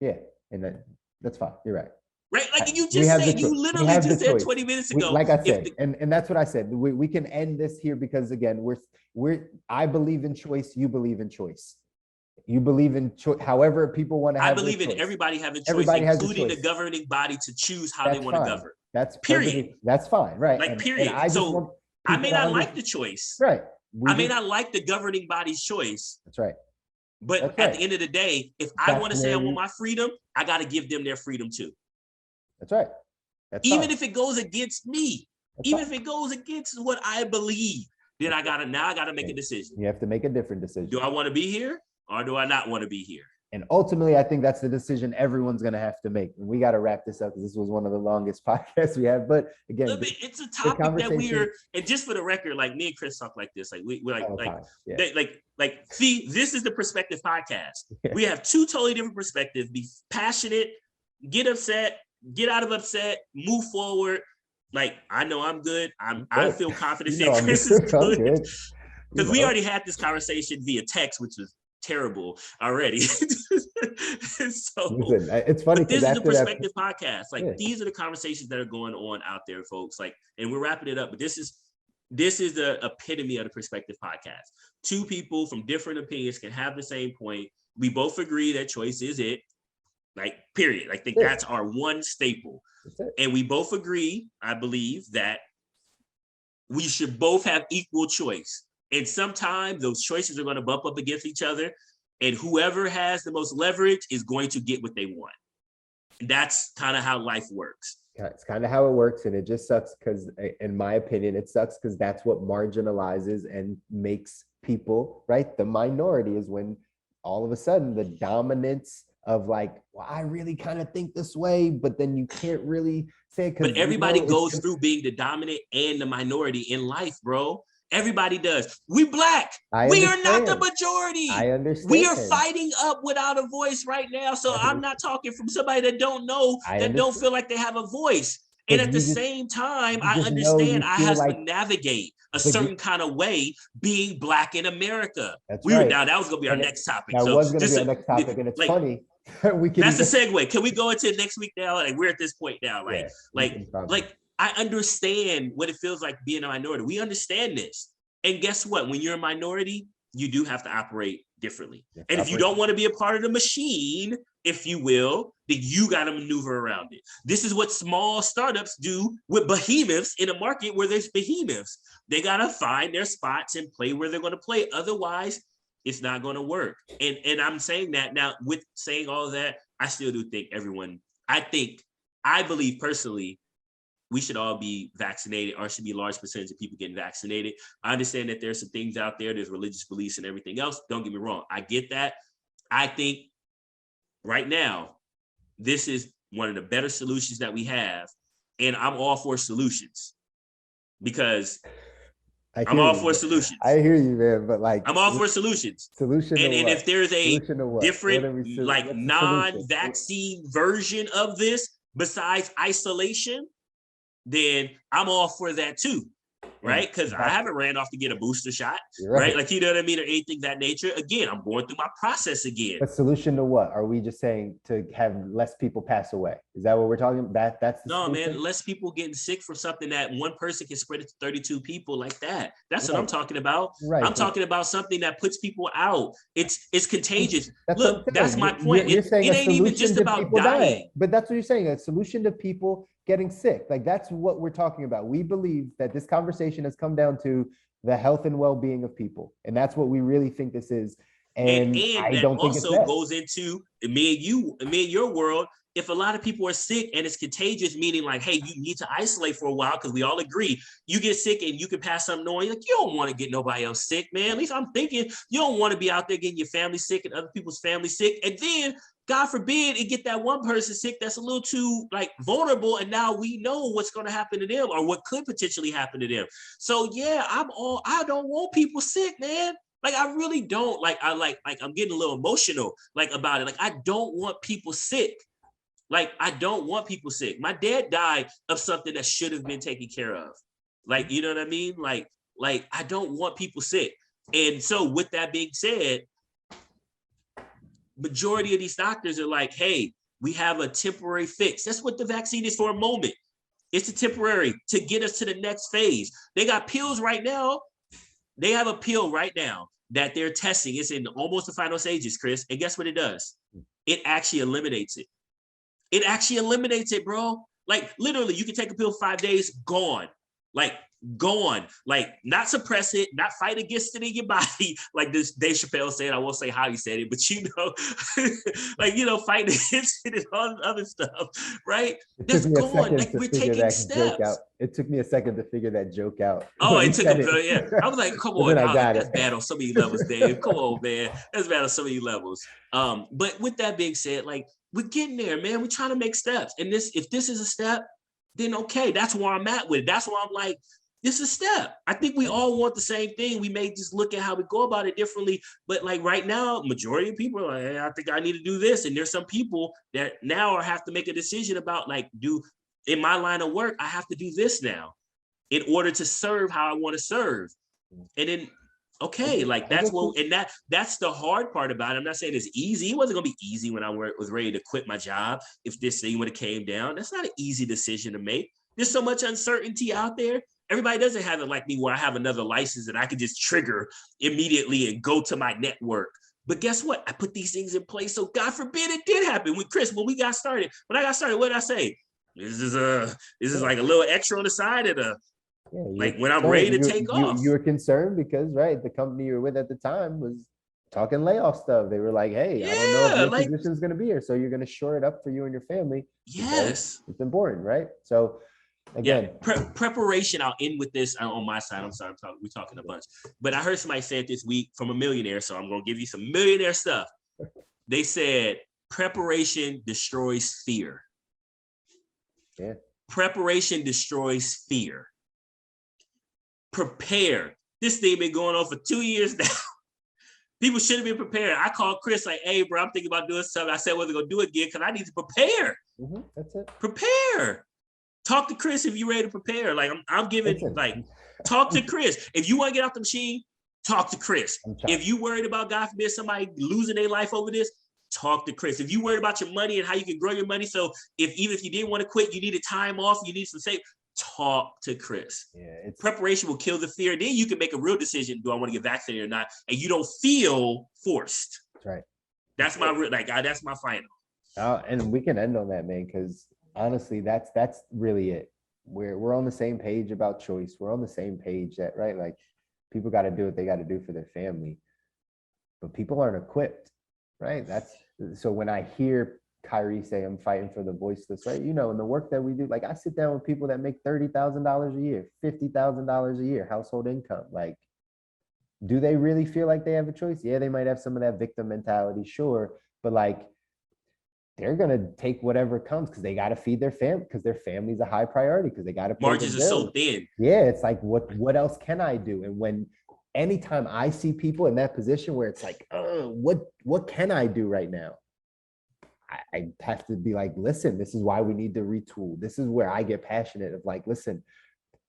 Yeah. And that's fine. You're right. Right, like you just said, you literally just said 20 minutes ago. Like I said, and that's what I said. We can end this here because again, I believe in choice. You believe in choice. You believe in choice. However, people want to have. I believe in everybody having choice, including the governing body to choose how they want to govern. That's period. That's fine, right? Like period. So I may not like the choice, right? I may not like the governing body's choice. That's right. But at the end of the day, if I want to say I want my freedom, I got to give them their freedom too. That's right. Even if it goes against me, if it goes against what I believe, then I gotta make a decision. You have to make a different decision. Do I want to be here or do I not want to be here? And ultimately, I think that's the decision everyone's going to have to make. And we got to wrap this up because this was one of the longest podcasts we had. But again, it's a topic that and just for the record, like me and Chris talk like this, like we're see, this is the Perspective Podcast. We have 2 totally different perspectives. Be passionate, get upset, get out of upset, move forward. Like, I know I'm good. I feel confident that Chris is good. Because we already had this conversation via text, which was terrible already. So listen, it's funny. This is the Perspective Podcast. Like, these are the conversations that are going on out there, folks. Like, and we're wrapping it up, but this is the epitome of the Perspective Podcast. 2 people from different opinions can have the same point. We both agree that choice is it. Like, period. I think that's our one staple. And we both agree, I believe, that we should both have equal choice. And sometimes those choices are going to bump up against each other. And whoever has the most leverage is going to get what they want. That's kind of how life works. Yeah, it's kind of how it works. And it just sucks because, in my opinion, it sucks because that's what marginalizes and makes people, right? The minority is when all of a sudden the dominance of like, well, I really kind of think this way, but then you can't really say it. But everybody goes through being the dominant and the minority in life, bro. Everybody does. We Black. We are not the majority. I understand. We are fighting up without a voice right now. So I'm not talking from somebody that don't know, that don't feel like they have a voice. And at the same time, I understand I have to navigate a certain kind of way being Black in America. Now that was going to be our next topic. That was going to be our next topic. And it's funny. That's the segue. Can we go into next week now? Like, we're at this point now. I understand what it feels like being a minority. We understand this. And guess what? When you're a minority, you do have to operate differently. And if you don't want to be a part of the machine, if you will, then you got to maneuver around it. This is what small startups do with behemoths in a market where there's behemoths. They got to find their spots and play where they're going to play. Otherwise, it's not going to work. And I'm saying that now. With saying all of that, I still do think I believe personally, we should all be vaccinated, or should be a large percentage of people getting vaccinated. I understand that there's some things out there, there's religious beliefs and everything else. Don't get me wrong. I get that. I think right now, this is one of the better solutions that we have. And I'm all for solutions because I'm all for solutions. I hear you, man, but like, I'm all for solutions. And if there's a different, like, non-vaccine version of this besides isolation, then I'm all for that too, right? Because I haven't ran off to get a booster shot, right? Like, you know what I mean, or anything that nature. Again, I'm going through my process again. But solution to what? Are we just saying to have less people pass away? Is that what we're talking about? That's the solution? Man, less people getting sick from something that one person can spread it to 32 people like that. That's what I'm talking about. I'm talking about something that puts people out. It's contagious. That's my point. You're saying it ain't even just about dying. But that's what you're saying. A solution to people getting sick. Like that's what we're talking about. We believe that this conversation has come down to the health and well-being of people. And that's what we really think this is. And I that don't think it's also that. goes into me and your world. If a lot of people are sick and it's contagious, meaning like, hey, you need to isolate for a while because we all agree you get sick and you can pass something on. Like, you don't want to get nobody else sick, man. At least I'm thinking you don't want to be out there getting your family sick and other people's family sick. And then, God forbid, it get that one person sick that's a little too like vulnerable. And now we know what's going to happen to them or what could potentially happen to them. So yeah, I don't want people sick, man. Like I really don't. Like I'm getting a little emotional like about it. Like I don't want people sick. Like, I don't want people sick. My dad died of something that should have been taken care of. Like, you know what I mean? Like I don't want people sick. And so with that being said, majority of these doctors are like, hey, we have a temporary fix. That's what the vaccine is for a moment. It's a temporary to get us to the next phase. They got pills right now. They have a pill right now that they're testing. It's in almost the final stages, Chris. And guess what it does? It actually eliminates it. It actually eliminates it, bro. Like literally, you can take a pill 5 days, gone. Like gone. Like not suppress it, not fight against it in your body. Like this Dave Chappelle said, I won't say how he said it, but you know, like, you know, fight against it and all the other stuff, right? That's gone. Like we're taking steps. It took me a second to figure that joke out. Oh, it took a yeah. I was like, come on, that's bad on so many levels, Dave. Come on, man. That's bad on so many levels. But with that being said, like we're getting there, man. We're trying to make steps. And if this is a step, then okay, that's where I'm at with it. That's why I'm like, this is a step. I think we all want the same thing. We may just look at how we go about it differently. But like right now, majority of people are like, hey, I think I need to do this. And there's some people that now have to make a decision about like, in my line of work, I have to do this now in order to serve how I want to serve. And then, okay, like that's that's the hard part about it. I'm not saying it's easy. It wasn't gonna be easy when I was ready to quit my job. If this thing would have came down, that's not an easy decision to make. There's so much uncertainty out there. Everybody doesn't have it like me where I have another license that I can just trigger immediately and go to my network. But guess what? I put these things in place. So God forbid it did happen. When when I got started, what did I say? This is like a little extra on the side of the like when I'm ready to take off. You were concerned because the company you were with at the time was talking layoff stuff. They were like, hey, I don't know if your position's gonna be here. So you're gonna shore it up for you and your family. Yes. It's important, right? So again, preparation. I'll end with this on my side. I'm sorry, we're talking a bunch. But I heard somebody say it this week from a millionaire. So I'm gonna give you some millionaire stuff. They said preparation destroys fear. Yeah. Preparation destroys fear. Prepare. This thing been going on for 2 years now. People should have been prepared. I called Chris like, hey, bro, I'm thinking about doing something. I said, I wasn't going to do it again because I need to prepare. Mm-hmm. That's it. Prepare. Talk to Chris if you're ready to prepare. Like I'm giving, like, talk to Chris. If you want to get off the machine, talk to Chris. If you worried about, God forbid, somebody losing their life over this, talk to Chris. If you worried about your money and how you can grow your money, so even if you didn't want to quit, you needed time off, you need some safe, talk to Chris. Yeah, preparation will kill the fear. Then you can make a real decision: do I want to get vaccinated or not? And you don't feel forced. That's right. That's my that's my final. And we can end on that, man, because honestly, that's really it. We're on the same page about choice. We're on the same page that like people got to do what they got to do for their family, but people aren't equipped, right? So when I hear Kyrie say I'm fighting for the voiceless, right? In the work that we do, like I sit down with people that make $30,000 a year, $50,000 a year household income. Like, do they really feel like they have a choice? Yeah, they might have some of that victim mentality, sure, but like they're gonna take whatever comes because they got to feed their family, because their family's a high priority, because they got to. Margins are so thin. Yeah, it's like what else can I do? And anytime I see people in that position where it's like, what can I do right now? I have to be like, listen, this is why we need to retool. This is where I get passionate of like, listen,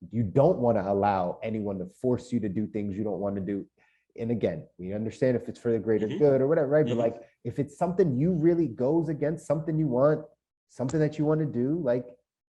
you don't want to allow anyone to force you to do things you don't want to do. And again, we understand if it's for the greater good or whatever, right? But like, if it's something you really goes against something you want, something that you want to do, like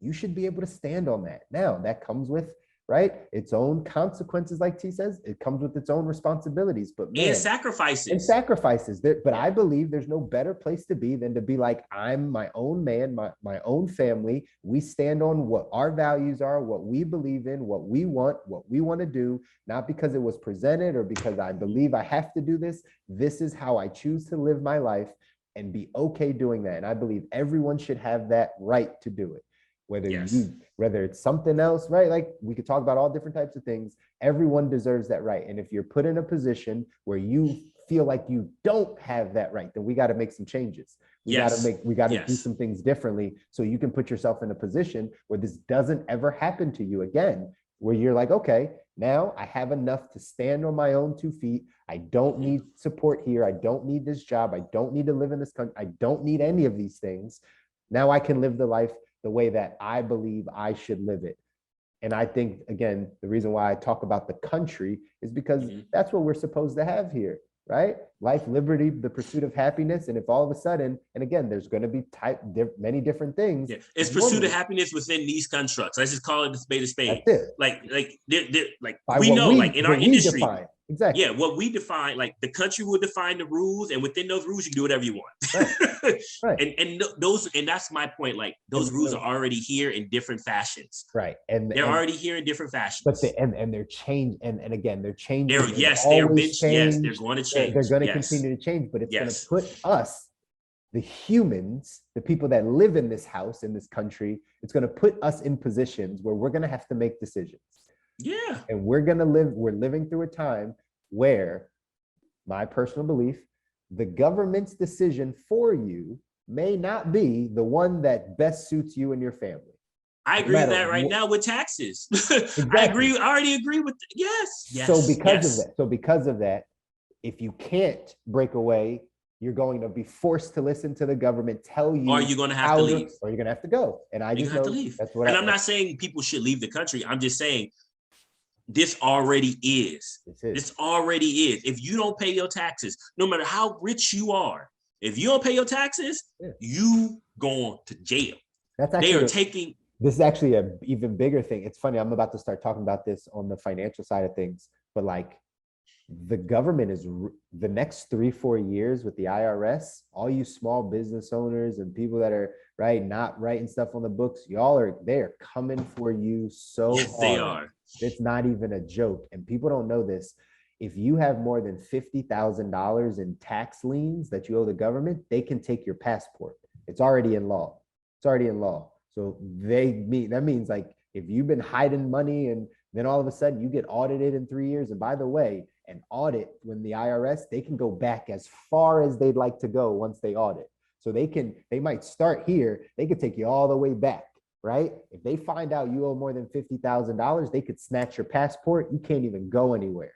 you should be able to stand on that. Now that comes with right? Its own consequences, like T says, it comes with its own responsibilities, but man, and sacrifices. And sacrifices. But I believe there's no better place to be than to be like, I'm my own man, my own family. We stand on what our values are, what we believe in, what we want to do, not because it was presented or because I believe I have to do this. This is how I choose to live my life and be okay doing that. And I believe everyone should have that right to do it. Whether it's something else, right? Like we could talk about all different types of things. Everyone deserves that right. And if you're put in a position where you feel like you don't have that right, then we got to make some changes. We got to do some things differently so you can put yourself in a position where this doesn't ever happen to you again, where you're like, okay, now I have enough to stand on my own 2 feet. I don't need support here. I don't need this job. I don't need to live in this country. I don't need any of these things. Now I can live the life the way that I believe I should live it. And I think, again, the reason why I talk about the country is because that's what we're supposed to have here, right? Life, liberty, the pursuit of happiness. And if all of a sudden, and again, there's going to be many different things. Yeah. It's pursuit of happiness within these constructs. Let's just call it a spade a spade. That's it. Like we know, like in our industry. Define. Exactly. Yeah, what we define, like the country will define the rules, and within those rules, you can do whatever you want. Right. And that's my point. Like those rules are already here in different fashions. Right. They're already here in different fashions. But they're changed, and again, they're changing. They're going to change. They're going to continue to change, but it's going to put us, the humans, the people that live in this house, in this country, it's going to put us in positions where we're going to have to make decisions. Yeah. And we're living through a time where, my personal belief, the government's decision for you may not be the one that best suits you and your family. I agree with that right now with taxes. Exactly. I already agree with, yes. So because of that, if you can't break away, you're going to be forced to listen to the government tell you, or you're going to have to leave, or you're going to have to go. And I just have to leave. That's what. And I'm not saying people should leave the country. I'm just saying this already is. This already is. If you don't pay your taxes, no matter how rich you are, if you don't pay your taxes, you going to jail. That's actually This is actually an even bigger thing. It's funny. I'm about to start talking about this on the financial side of things, but like, the government is the next 3-4 years with the IRS, all you small business owners and people that are not writing stuff on the books, they're coming for you so hard. They are. It's not even a joke. And people don't know this. If you have more than $50,000 in tax liens that you owe the government, they can take your passport. It's already in law. So that means like, if you've been hiding money and then all of a sudden you get audited in 3 years, and by the way, an audit, when the IRS, they can go back as far as they'd like to go once they audit. So they might start here, they could take you all the way back, right? If they find out you owe more than $50,000, they could snatch your passport. You can't even go anywhere.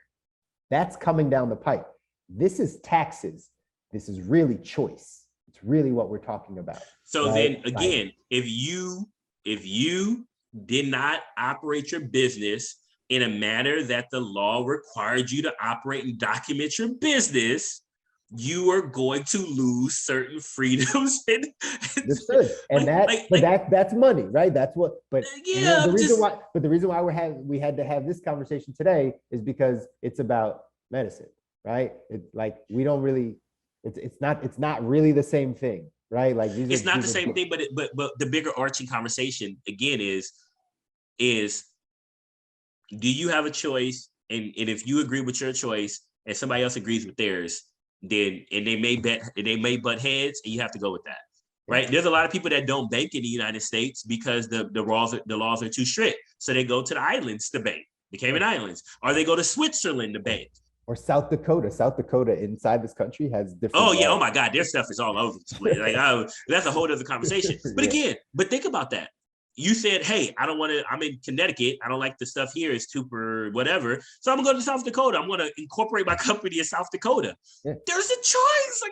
That's coming down the pipe. This is taxes. This is really choice. It's really what we're talking about. So then again, if you did not operate your business in a manner that the law required you to operate and document your business, you are going to lose certain freedoms. That's money, right? That's what. But the reason why we had to have this conversation today is because it's about medicine, right? We don't really. It's not really the same thing, right? Like it's not the same thing, but the bigger arching conversation again is do you have a choice? And if you agree with your choice and somebody else agrees with theirs, then they may butt heads, and you have to go with that, right? There's a lot of people that don't bank in the United States because the laws are too strict. So they go to the islands to bank, the Cayman Islands, or they go to Switzerland to bank. Or South Dakota. South Dakota inside this country has different. Oh yeah! Oh my God, their stuff is all over the place. That's a whole other conversation. But again, think about that. You said, "Hey, I don't want to. I'm in Connecticut. I don't like the stuff here. It's super whatever. So I'm gonna go to South Dakota. I'm gonna incorporate my company in South Dakota." Yeah. There's a choice. Like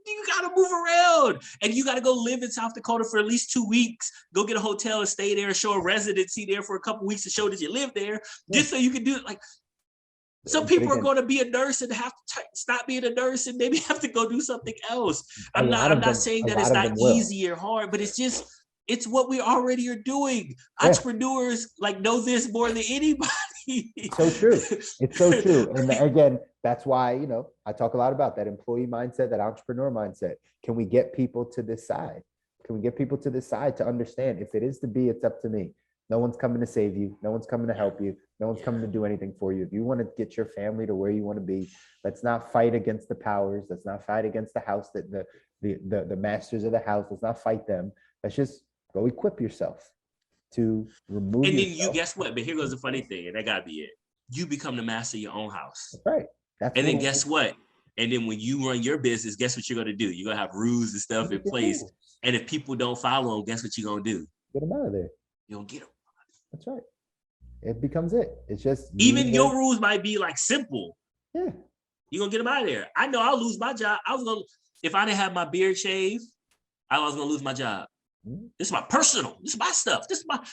you gotta move around, and you gotta go live in South Dakota for at least 2 weeks. Go get a hotel and stay there, show a residency there for a couple weeks to show that you live there, just so you can do it. Like. Some people are going to be a nurse and have to stop being a nurse and maybe have to go do something else. I'm not saying that it's not easy or hard, but it's just It's what we already are doing. Yeah. Entrepreneurs like know this more than anybody. It's so true. It's so true. And again, that's why, you know, I talk a lot about that employee mindset, that entrepreneur mindset. Can we get people to decide? Can we get people to decide to understand if it is to be, it's up to me. No one's coming to save you. No one's coming to help you. No one's coming to do anything for you. If you want to get your family to where you want to be, let's not fight against the powers. Let's not fight against the house, that the masters of the house. Let's not fight them. Let's just go equip yourself to remove. And then you guess what? But here goes the funny thing, and that gotta be it. You become the master of your own house. That's right. And then guess what? And then when you run your business, guess what you're gonna do? You're gonna have rules and stuff in place. And if people don't follow them, guess what you're gonna do? Get them out of there. You're gonna get them. That's right. It becomes it. It's just even your rules might be like simple. Yeah. You're gonna get them out of there. I know I'll lose my job. If I didn't have my beard shaved, I was gonna lose my job. This is my personal. This is my stuff.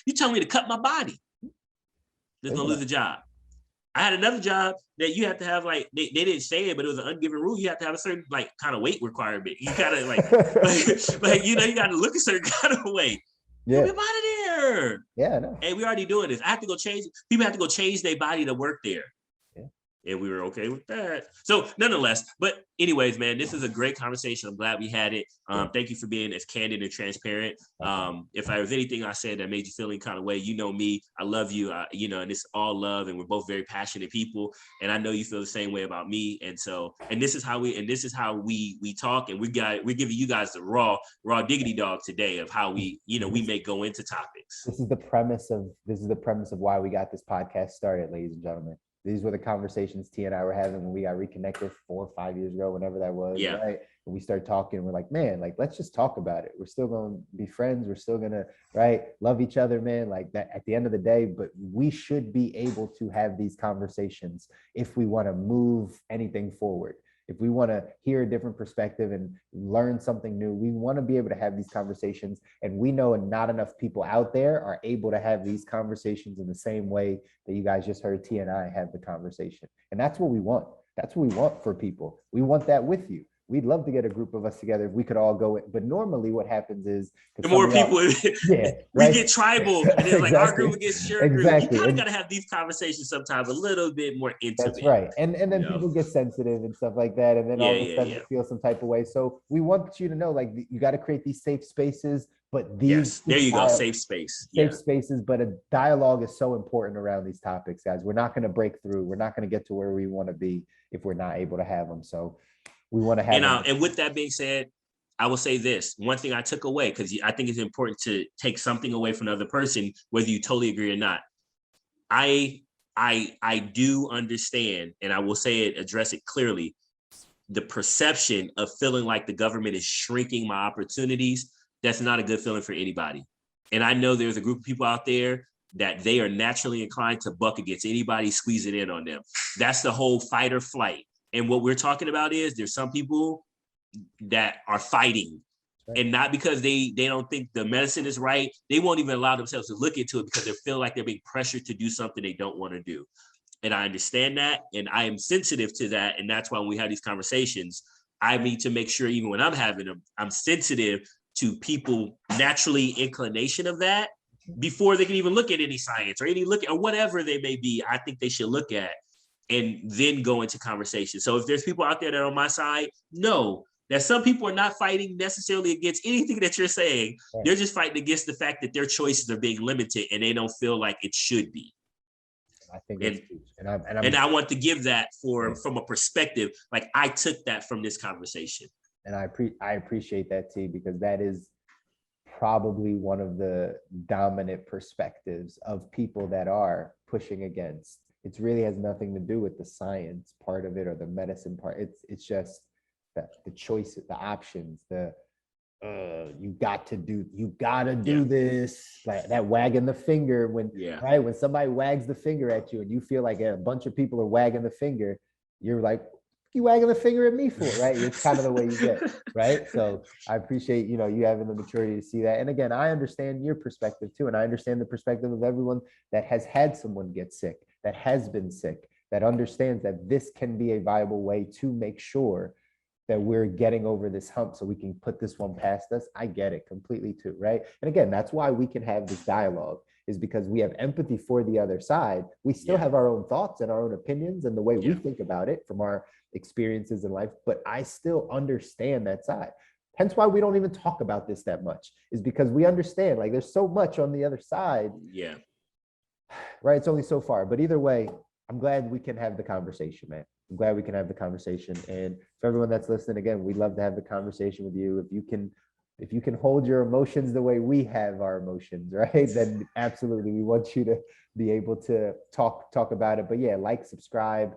You telling me to cut my body. Just gonna lose the job. I had another job that you have to have, like, they didn't say it, but it was an ungiven rule. You have to have a certain, like, kind of weight requirement. You gotta like you know, you gotta look a certain kind of way. Yeah. Get out of there. Yeah, I know. Hey, we already doing this. I have to go change. People have to go change their body to work there. And we were okay with that. So nonetheless, but anyways, man, this is a great conversation. I'm glad we had it. Thank you for being as candid and transparent. If there was anything I said that made you feel any kind of way, you know me, I love you, you know, and it's all love, and we're both very passionate people. And I know you feel the same way about me. And so, and this is how we talk, and we're giving you guys the raw diggity dog today of how we may go into topics. This is the premise of why we got this podcast started, ladies and gentlemen. These were the conversations T and I were having when we got reconnected 4 or 5 years ago, whenever that was. Yeah. Right. And we started talking, and we're like, man, like, let's just talk about it. We're still going to be friends. We're still going to, right, love each other, man, like that at the end of the day. But we should be able to have these conversations if we want to move anything forward. If we want to hear a different perspective and learn something new, we want to be able to have these conversations. And we know not enough people out there are able to have these conversations in the same way that you guys just heard T and I have the conversation. And that's what we want. That's what we want for people. We want that with you. We'd love to get a group of us together if we could all go in. But normally what happens is the more people, we get tribal, and then like our group gets shared. Exactly. You kind of got to have these conversations sometimes a little bit more intimate. That's right. And then people get sensitive and stuff like that. And then all of a sudden they feel some type of way. So we want you to know, like, you got to create these safe spaces, but these there you go, safe space. Safe spaces, but a dialogue is so important around these topics, guys. We're not going to break through. We're not going to get to where we want to be if we're not able to have them. So we want to have and with that being said, I will say this. One thing I took away, because I think it's important to take something away from the other person, whether you totally agree or not. I do understand, and I will say it, address it clearly, the perception of feeling like the government is shrinking my opportunities. That's not a good feeling for anybody. And I know there's a group of people out there that they are naturally inclined to buck against anybody squeezing in on them. That's the whole fight or flight. And what we're talking about is there's some people that are fighting, and not because they don't think the medicine is right. They won't even allow themselves to look into it because they feel like they're being pressured to do something they don't want to do. And I understand that, and I am sensitive to that. And that's why when we have these conversations, I need to make sure even when I'm having them, I'm sensitive to people naturally inclination of that before they can even look at any science or or whatever they may be. I think they should look at and then go into conversation. So if there's people out there that are on my side, know that some people are not fighting necessarily against anything that you're saying. Right. They're just fighting against the fact that their choices are being limited and they don't feel like it should be. I think that's huge. And I want to give that from a perspective, like I took that from this conversation. And I appreciate that, T, because that is probably one of the dominant perspectives of people that are pushing against. It really has nothing to do with the science part of it or the medicine part. It's just that the choices, the options, you got to do this, like that wagging the finger right? When somebody wags the finger at you and you feel like a bunch of people are wagging the finger, you're like, you wagging the finger at me for, right? It's kind of the way you get, right? So I appreciate, you having the maturity to see that. And again, I understand your perspective too. And I understand the perspective of everyone that has had someone get sick, that has been sick, that understands that this can be a viable way to make sure that we're getting over this hump so we can put this one past us. I get it completely too, right? And again, that's why we can have this dialogue, is because we have empathy for the other side. We still have our own thoughts and our own opinions and the way we think about it from our experiences in life, but I still understand that side. Hence why we don't even talk about this that much, is because we understand, like, there's so much on the other side. Yeah. Right. It's only so far. But either way, I'm glad we can have the conversation, man. I'm glad we can have the conversation. And for everyone that's listening, again, we'd love to have the conversation with you. If you can hold your emotions the way we have our emotions, right? Then absolutely, we want you to be able to talk about it. But yeah, like, subscribe,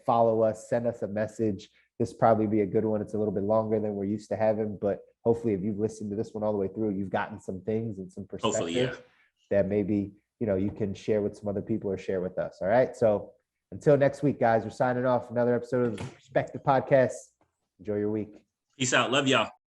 follow us, send us a message. This probably be a good one. It's a little bit longer than we're used to having, but hopefully if you've listened to this one all the way through, you've gotten some things and some perspectives that maybe, you can share with some other people or share with us. All right. So until next week, guys, we're signing off. Another episode of the Perspective Podcast. Enjoy your week. Peace out. Love y'all.